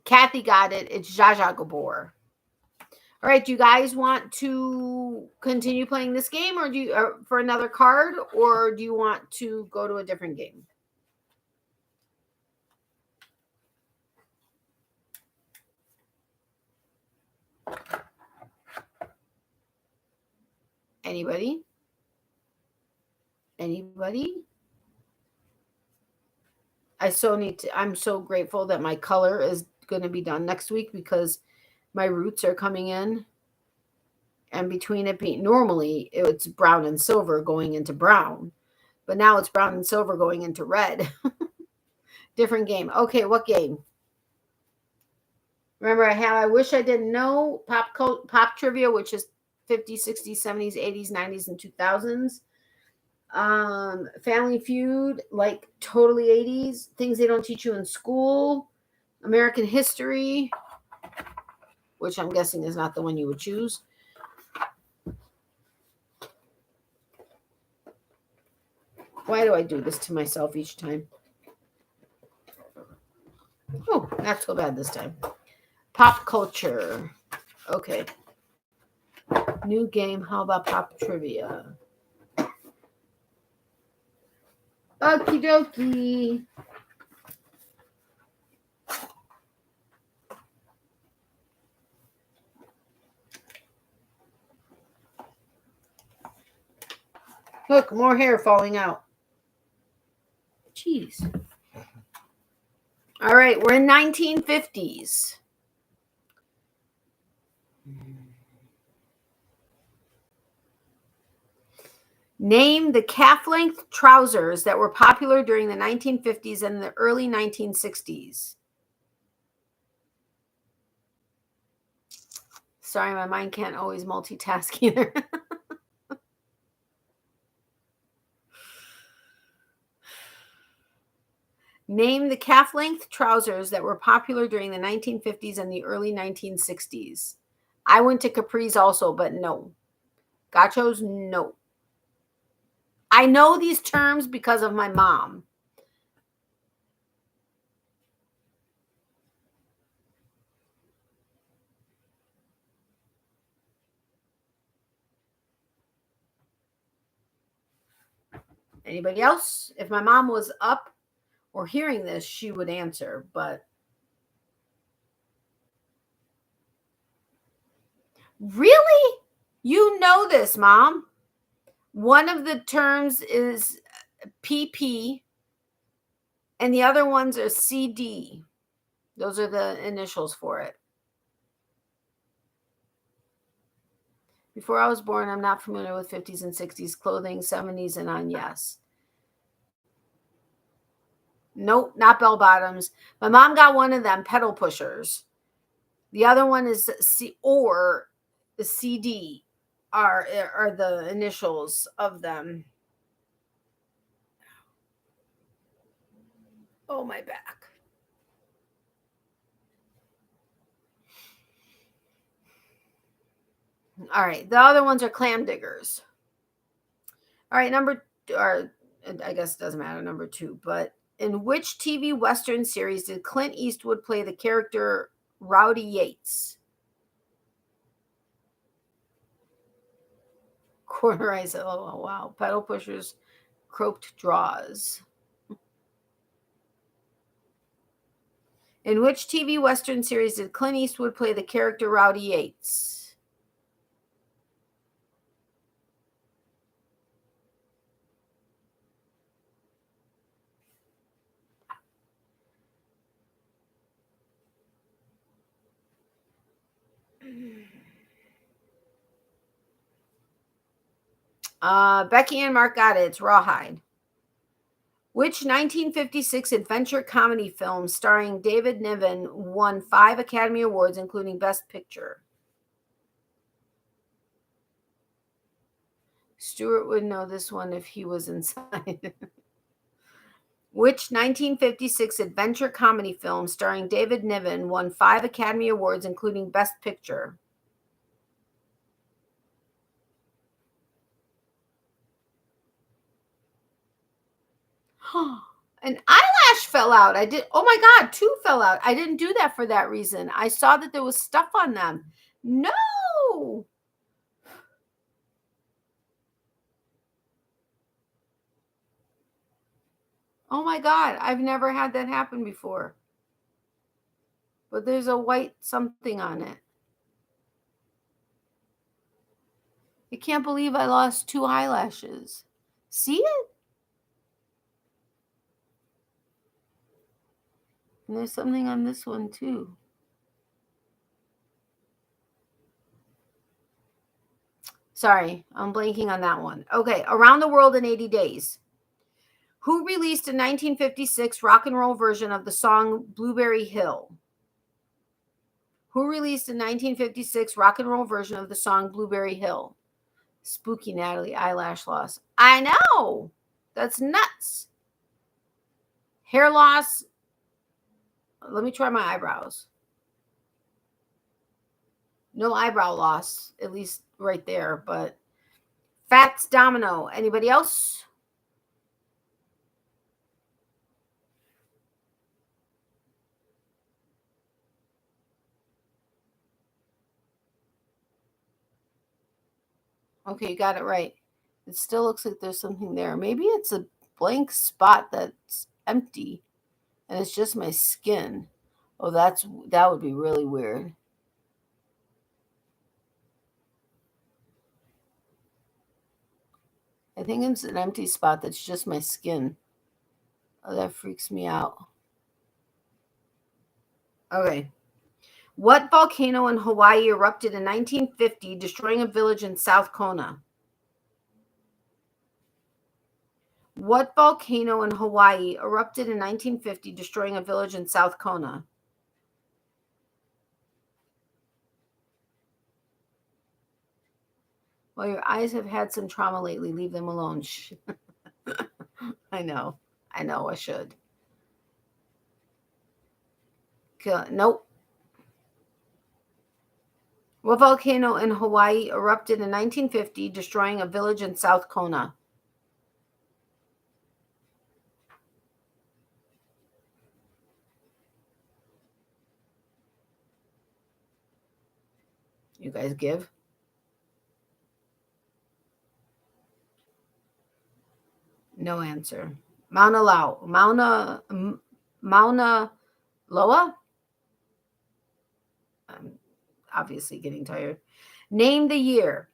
Kathy got it. It's Zsa Zsa Gabor. All right, do you guys want to continue playing this game or do you for another card, or do you want to go to a different game? Anybody? I'm so grateful that my color is going to be done next week because my roots are coming in. And between it being, normally it's brown and silver going into brown, but now it's brown and silver going into red. Different game. Okay, what game? Remember, I wish I didn't know pop trivia, which is 50s, 60s, 70s, 80s, 90s, and 2000s. Family Feud, like totally 80s. Things they don't teach you in school. American history, which I'm guessing is not the one you would choose. Why do I do this to myself each time? Oh, not so bad this time. Pop culture. Okay. New game. How about pop trivia? Okie dokie. Look, more hair falling out. Jeez. All right, we're in 1950s. Name the calf-length trousers that were popular during the 1950s and the early 1960s. Sorry, my mind can't always multitask either. Name the calf-length trousers that were popular during the 1950s and the early 1960s. I went to capris also, but no. Gachos, no. I know these terms because of my mom. Anybody else? If my mom was up or hearing this, she would answer, but really? You know this, Mom. One of the terms is PP and the other ones are CD. Those are the initials for it. Before I was born, I'm not familiar with 50s and 60s clothing, 70s and on, yes. Nope, not bell bottoms. My mom got one of them, pedal pushers. The other one is the CD are the initials of them. Oh, my back. All right, the other ones are clam diggers. All right, I guess it doesn't matter, number 2, but in which TV Western series did Clint Eastwood play the character Rowdy Yates? Cornerize, oh wow. Pedal pushers, croaked draws. In which TV Western series did Clint Eastwood play the character Rowdy Yates? Becky and Mark got it. It's Rawhide. Which 1956 adventure comedy film starring David Niven won 5 Academy Awards, including Best Picture? Stuart would know this one if he was inside. Which 1956 adventure comedy film starring David Niven won 5 Academy Awards, including Best Picture? An eyelash fell out. Oh my God, 2 fell out. I didn't do that for that reason. I saw that there was stuff on them. No. Oh my God, I've never had that happen before. But there's a white something on it. I can't believe I lost 2 eyelashes. See it? And there's something on this one too. Sorry, I'm blanking on that one. Okay, Around the World in 80 Days. Who released a 1956 rock and roll version of the song Blueberry Hill? Who released a 1956 rock and roll version of the song Blueberry Hill? Spooky Natalie, eyelash loss. I know. That's nuts. Hair loss. Let me try my eyebrows. No eyebrow loss, at least right there, but Fats Domino. Anybody else? Okay, you got it right. It still looks like there's something there. Maybe it's a blank spot that's empty and it's just my skin. Oh, that would be really weird. I think it's an empty spot that's just my skin. Oh, that freaks me out. Okay. What volcano in Hawaii erupted in 1950, destroying a village in South Kona? What volcano in Hawaii erupted in 1950, destroying a village in South Kona? Well, your eyes have had some trauma lately. Leave them alone. I know. I should. Nope. What volcano in Hawaii erupted in 1950, destroying a village in South Kona? You guys give? No answer. Mauna Loa? I'm obviously getting tired. Name the year.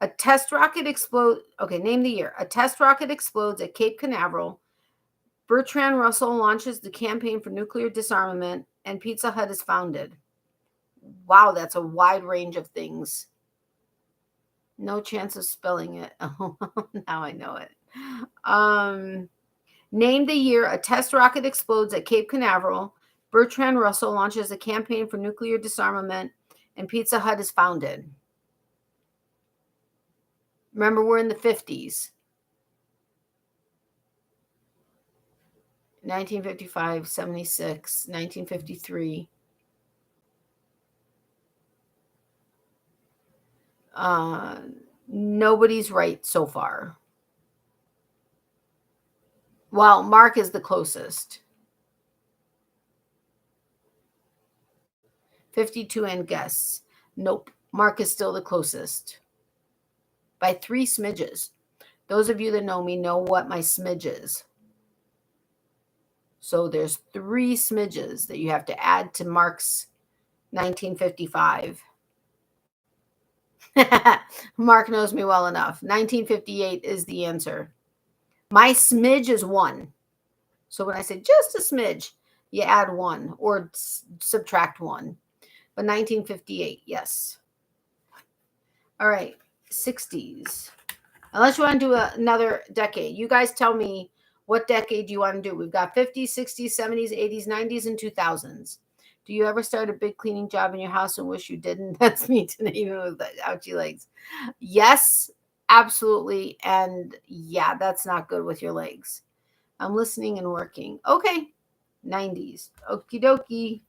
A test rocket explodes. Okay, name the year. A test rocket explodes at Cape Canaveral. Bertrand Russell launches the campaign for nuclear disarmament, and Pizza Hut is founded. Wow, that's a wide range of things. No chance of spelling it. Oh, now I know it. Name the year a test rocket explodes at Cape Canaveral. Bertrand Russell launches a campaign for nuclear disarmament, and Pizza Hut is founded. Remember, we're in the 50s. 1955, 76, 1953. Nobody's right so far. Well, Mark is the closest. 52 and guess. Nope. Mark is still the closest. By 3 smidges. Those of you that know me know what my smidge is. So there's 3 smidges that you have to add to Mark's 1955. Mark knows me well enough. 1958 is the answer. My smidge is 1. So when I say just a smidge, you add 1 or subtract 1. But 1958, yes. All right, 60s. Unless you want to do another decade. You guys tell me what decade you want to do. We've got 50s, 60s, 70s, 80s, 90s, and 2000s. Do you ever start a big cleaning job in your house and wish you didn't? That's me today, even with the ouchy legs. Yes, absolutely. And yeah, that's not good with your legs. I'm listening and working. Okay, 90s. Okie dokie.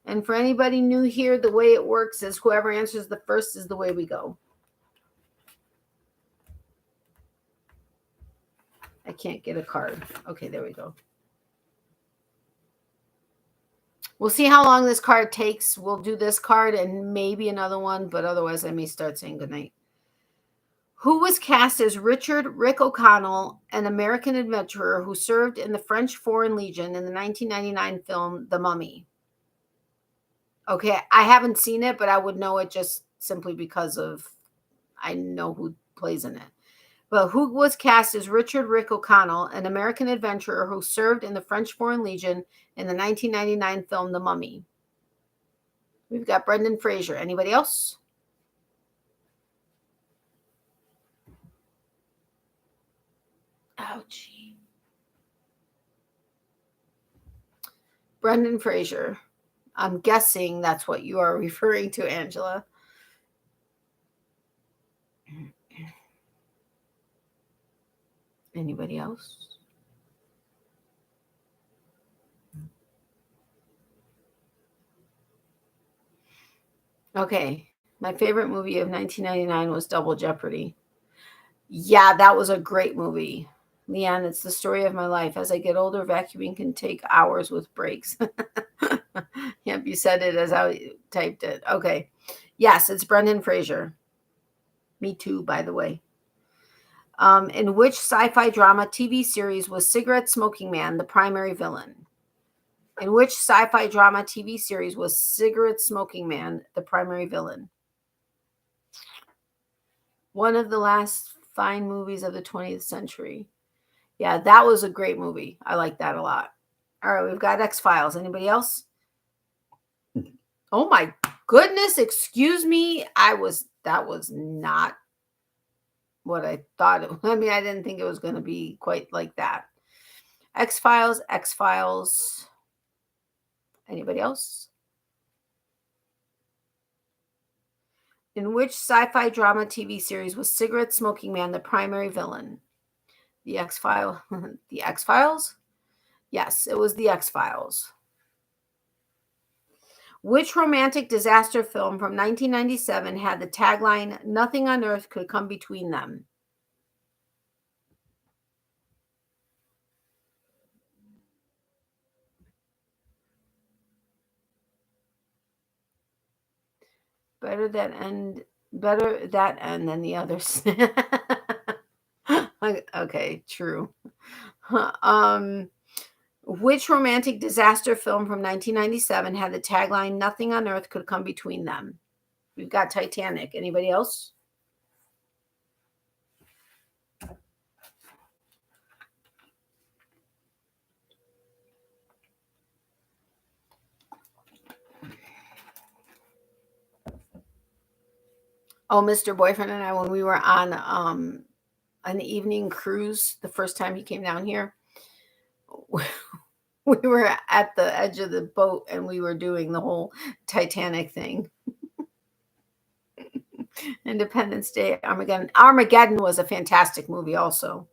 And for anybody new here, the way it works is whoever answers the first is the way we go. I can't get a card. Okay, there we go. We'll see how long this card takes. We'll do this card and maybe another one, but otherwise I may start saying goodnight. Who was cast as Rick O'Connell, an American adventurer who served in the French Foreign Legion in the 1999 film The Mummy? Okay, I haven't seen it, but I would know it just simply because I know who plays in it. But who was cast as Rick O'Connell, an American adventurer who served in the French Foreign Legion in the 1999 film The Mummy? We've got Brendan Fraser. Anybody else? Ouchie. Brendan Fraser. I'm guessing that's what you are referring to, Angela. Anybody else? Okay. My favorite movie of 1999 was Double Jeopardy. Yeah, that was a great movie. Leanne, it's the story of my life. As I get older, vacuuming can take hours with breaks. Yep, you said it as I typed it. Okay. Yes, it's Brendan Fraser. Me too, by the way. In which sci-fi drama TV series was Cigarette Smoking Man the primary villain? In which sci-fi drama TV series was Cigarette Smoking Man the primary villain? One of the last fine movies of the 20th century. Yeah, that was a great movie. I like that a lot. All right, we've got X-Files. Anybody else? Oh my goodness, excuse me. That was not what I thought it was. I mean, I didn't think it was going to be quite like that. X-Files, X-Files. Anybody else? In which sci-fi drama TV series was Cigarette Smoking Man the primary villain? The X-File. The X-Files? Yes, it was the X-Files. Which romantic disaster film from 1997 had the tagline, "Nothing on earth could come between them"? Better that end than the others. Okay, true. Which romantic disaster film from 1997 had the tagline, "Nothing on earth could come between them"? We've got Titanic. Anybody else? Oh, Mr. Boyfriend and I, when we were on an evening cruise, the first time he came down here, we were at the edge of the boat and we were doing the whole Titanic thing. Independence Day, Armageddon. Armageddon was a fantastic movie also.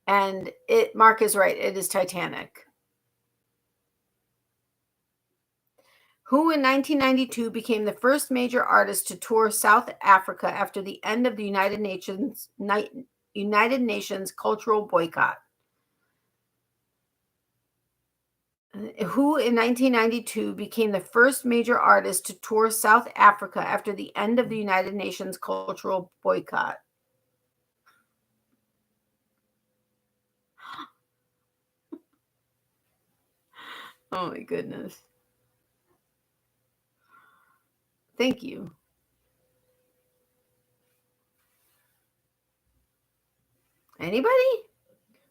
And Mark is right. It is Titanic. Who in 1992 became the first major artist to tour South Africa after the end of the United Nations cultural boycott? Who in 1992 became the first major artist to tour South Africa after the end of the United Nations cultural boycott? Oh my goodness. Thank you. Anybody?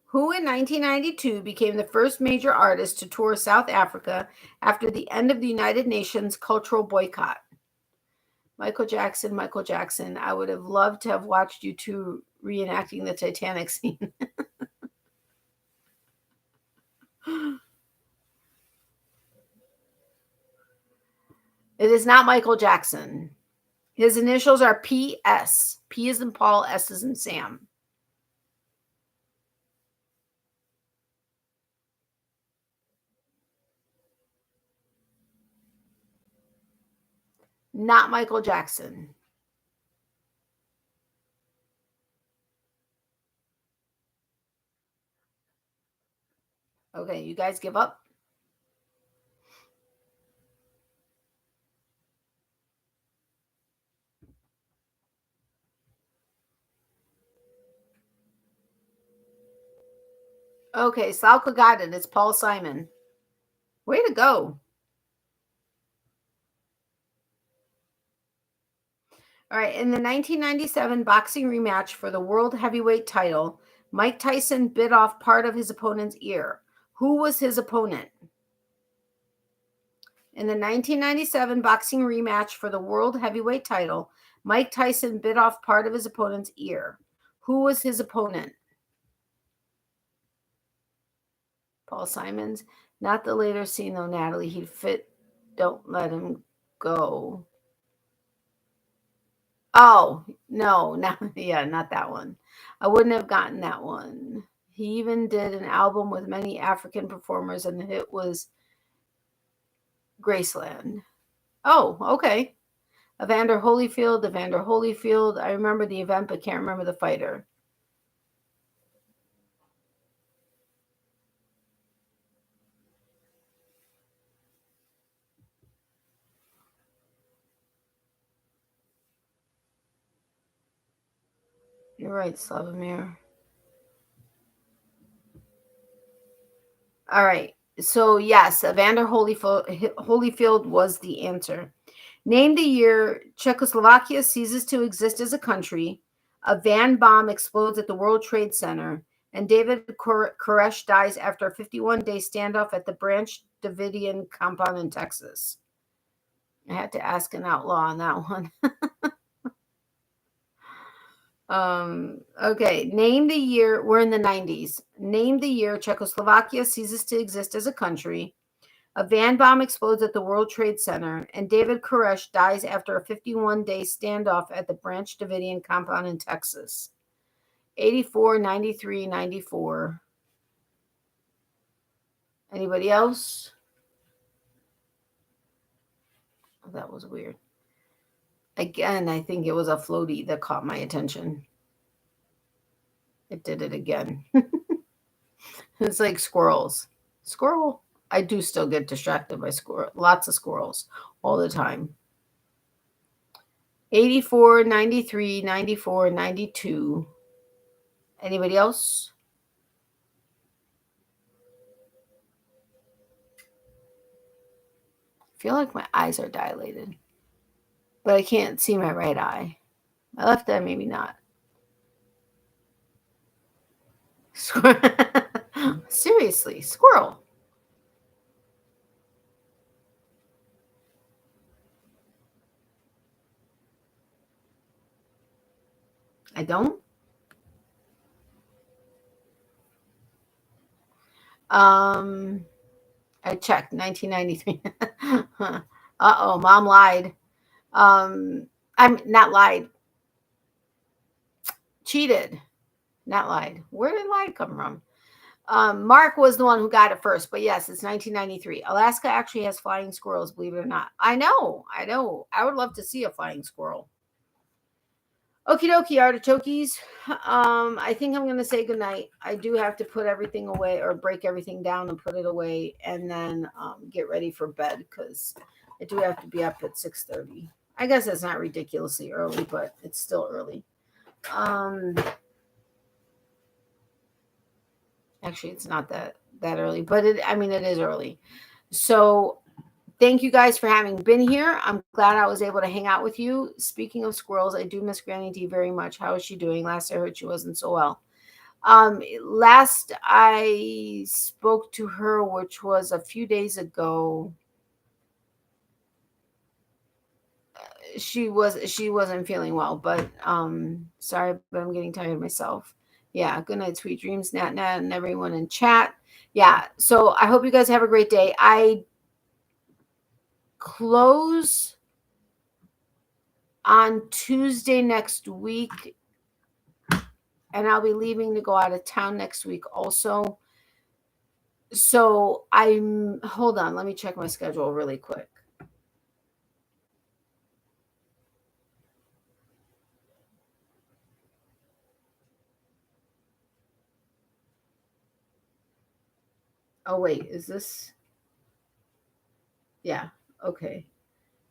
Who in 1992 became the first major artist to tour South Africa after the end of the United Nations cultural boycott? Michael Jackson, Michael Jackson. I would have loved to have watched you two reenacting the Titanic scene. It is not Michael Jackson. His initials are PS. P is in Paul, S is in Sam. Not Michael Jackson. Okay, you guys give up? Okay, Salka got it. It's Paul Simon. Way to go. All right, in the 1997 boxing rematch for the world heavyweight title, Mike Tyson bit off part of his opponent's ear. Who was his opponent? In the 1997 boxing rematch for the world heavyweight title, Mike Tyson bit off part of his opponent's ear. Who was his opponent? Paul Simons. Not the later scene, though, Natalie. He'd fit. Don't let him go. Oh, no, not that one. I wouldn't have gotten that one. He even did an album with many African performers, and the hit was Graceland. Oh, okay. Evander Holyfield. I remember the event, but can't remember the fighter. You're right, Slavomir. All right. So, yes, Evander Holyfield was the answer. Name the year Czechoslovakia ceases to exist as a country, a van bomb explodes at the World Trade Center, and David Koresh dies after a 51-day standoff at the Branch Davidian compound in Texas. I had to ask an outlaw on that one. Okay. Name the year. We're in the 90s. Name the year Czechoslovakia ceases to exist as a country. A van bomb explodes at the World Trade Center, and David Koresh dies after a 51-day standoff at the Branch Davidian compound in Texas. 84, 93, 94. Anybody else? Oh, that was weird. Again, I think it was a floaty that caught my attention. It did it again. It's like squirrels. Squirrel. I do still get distracted by squirrel. Lots of squirrels all the time. 84, 93, 94, 92. Anybody else? I feel like my eyes are dilated, but I can't see my right eye. My left eye, maybe not. Seriously, squirrel. I don't. I checked 1993. Uh-oh, mom lied. I'm not lied. Cheated. Not lied. Where did lie come from? Mark was the one who got it first, but yes, it's 1993. Alaska actually has flying squirrels, believe it or not. I know. I would love to see a flying squirrel. Okie dokie, artichokes. I think I'm going to say goodnight. I do have to put everything away or break everything down and put it away and then get ready for bed because I do have to be up at 6:30. I guess it's not ridiculously early, but it's still early. Actually, it's not that early, but it is early. So thank you guys for having been here. I'm glad I was able to hang out with you. Speaking of squirrels, I do miss Granny D very much. How is she doing? Last I heard she wasn't so well. Last I spoke to her, which was a few days ago, she wasn't feeling well, but sorry, but I'm getting tired myself. Yeah, good night, sweet dreams, Nat, and everyone in chat. Yeah, so I hope you guys have a great day. I close on Tuesday next week, and I'll be leaving to go out of town next week also. So hold on, let me check my schedule really quick. Oh, wait, is this? Yeah, okay.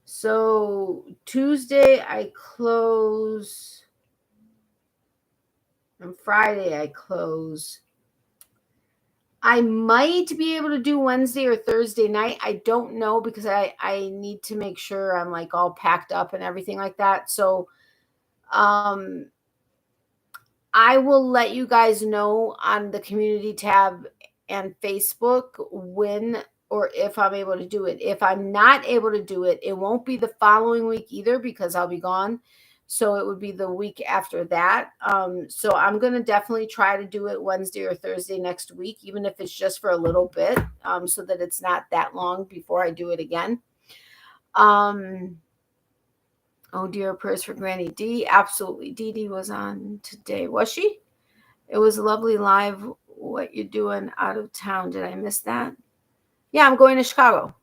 So Tuesday I close. On Friday I close. I might be able to do Wednesday or Thursday night. I don't know because I need to make sure I'm like all packed up and everything like that. So I will let you guys know on the community tab and Facebook when or if I'm able to do it. If I'm not able to do it, it won't be the following week either because I'll be gone. So it would be the week after that. So I'm going to definitely try to do it Wednesday or Thursday next week, even if it's just for a little bit, so that it's not that long before I do it again. Oh dear, prayers for Granny D. Absolutely. Dee Dee was on today. Was she? It was a lovely live. What you doing out of town? Did I miss that? Yeah, I'm going to Chicago.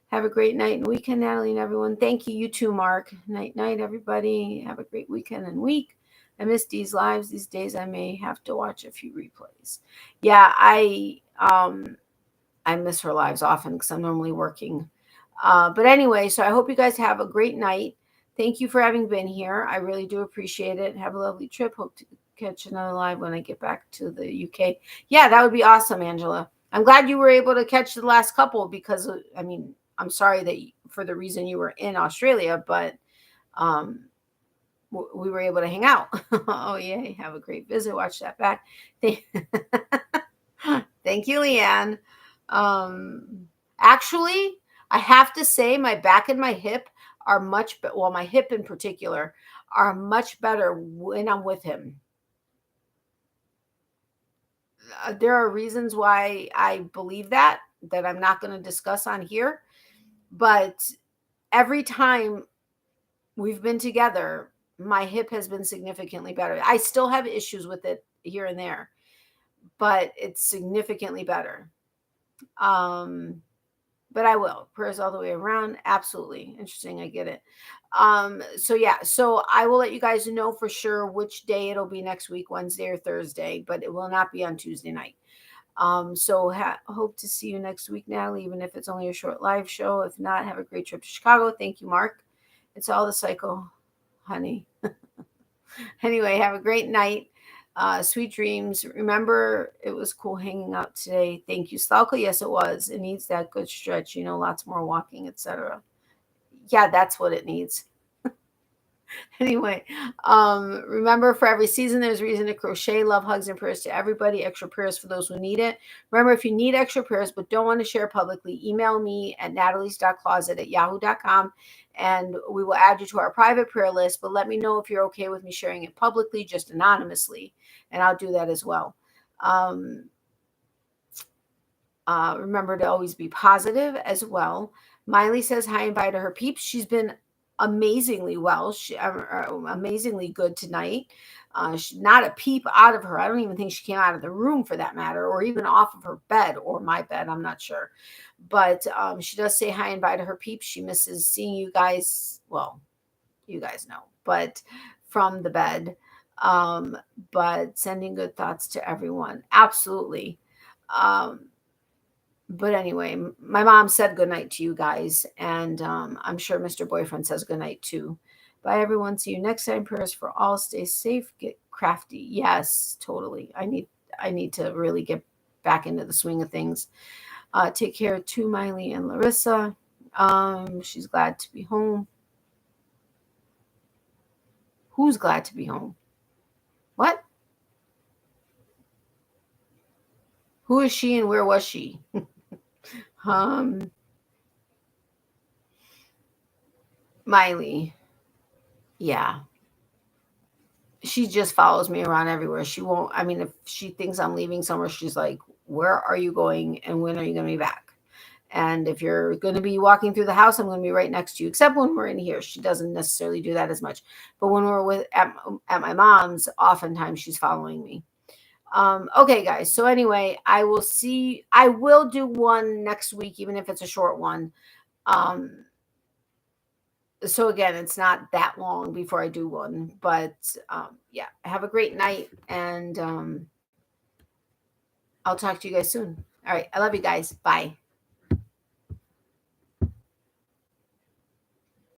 Have a great night and weekend, Natalie and everyone. Thank you. You too, Mark. Night, everybody. Have a great weekend and week. I miss these lives these days. I may have to watch a few replays. Yeah, I miss her lives often because I'm normally working. But anyway, so I hope you guys have a great night. Thank you for having been here. I really do appreciate it. Have a lovely trip. Hope to catch another live when I get back to the UK. Yeah, that would be awesome, Angela. I'm glad you were able to catch the last couple because, I mean, I'm sorry that for the reason you were in Australia, but we were able to hang out. Oh, yay. Have a great visit. Watch that back. Thank you, Leanne. Actually, I have to say my back and my hip are much better. Well, my hip in particular are much better when I'm with him. There are reasons why I believe that I'm not going to discuss on here. But every time we've been together, my hip has been significantly better. I still have issues with it here and there, but it's significantly better. But I will. Prayers all the way around. Absolutely. Interesting. I get it. So yeah, so I will let you guys know for sure which day it'll be next week, Wednesday or Thursday, but it will not be on Tuesday night. So hope to see you next week, Natalie, even if it's only a short live show. If not, have a great trip to Chicago. Thank you, Mark. It's all the cycle, honey. Anyway, have a great night. Sweet dreams. Remember, it was cool hanging out today. Thank you, Stalko. Yes, it was. It needs that good stretch, lots more walking, etc. Yeah, that's what it needs. Anyway, remember, for every season, there's reason to crochet. Love, hugs, and prayers to everybody. Extra prayers for those who need it. Remember, if you need extra prayers but don't want to share publicly, email me at natalies.closet@yahoo.com, and we will add you to our private prayer list. But let me know if you're okay with me sharing it publicly, just anonymously, and I'll do that as well. Remember to always be positive as well. Miley says hi and bye to her peeps. She's been amazingly well. Amazingly good tonight. She's not a peep out of her. I don't even think she came out of the room for that matter, or even off of her bed or my bed. I'm not sure. But she does say hi and bye to her peeps. She misses seeing you guys. Well, you guys know, but from the bed. But sending good thoughts to everyone. Absolutely. But anyway, my mom said goodnight to you guys, and I'm sure Mr. Boyfriend says goodnight too. Bye, everyone. See you next time. Prayers for all. Stay safe. Get crafty. Yes, totally. I need to really get back into the swing of things. Take care to Miley and Larissa. She's glad to be home. Who's glad to be home? What? Who is she and where was she? Miley. Yeah. She just follows me around everywhere. She won't, I mean, if she thinks I'm leaving somewhere, she's like, where are you going and when are you going to be back? And if you're going to be walking through the house, I'm going to be right next to you, except when we're in here. She doesn't necessarily do that as much. But when we're at my mom's, oftentimes she's following me. Okay, guys. So anyway, I will do one next week, even if it's a short one. So again, it's not that long before I do one, but yeah, have a great night, and I'll talk to you guys soon. All right. I love you guys. Bye.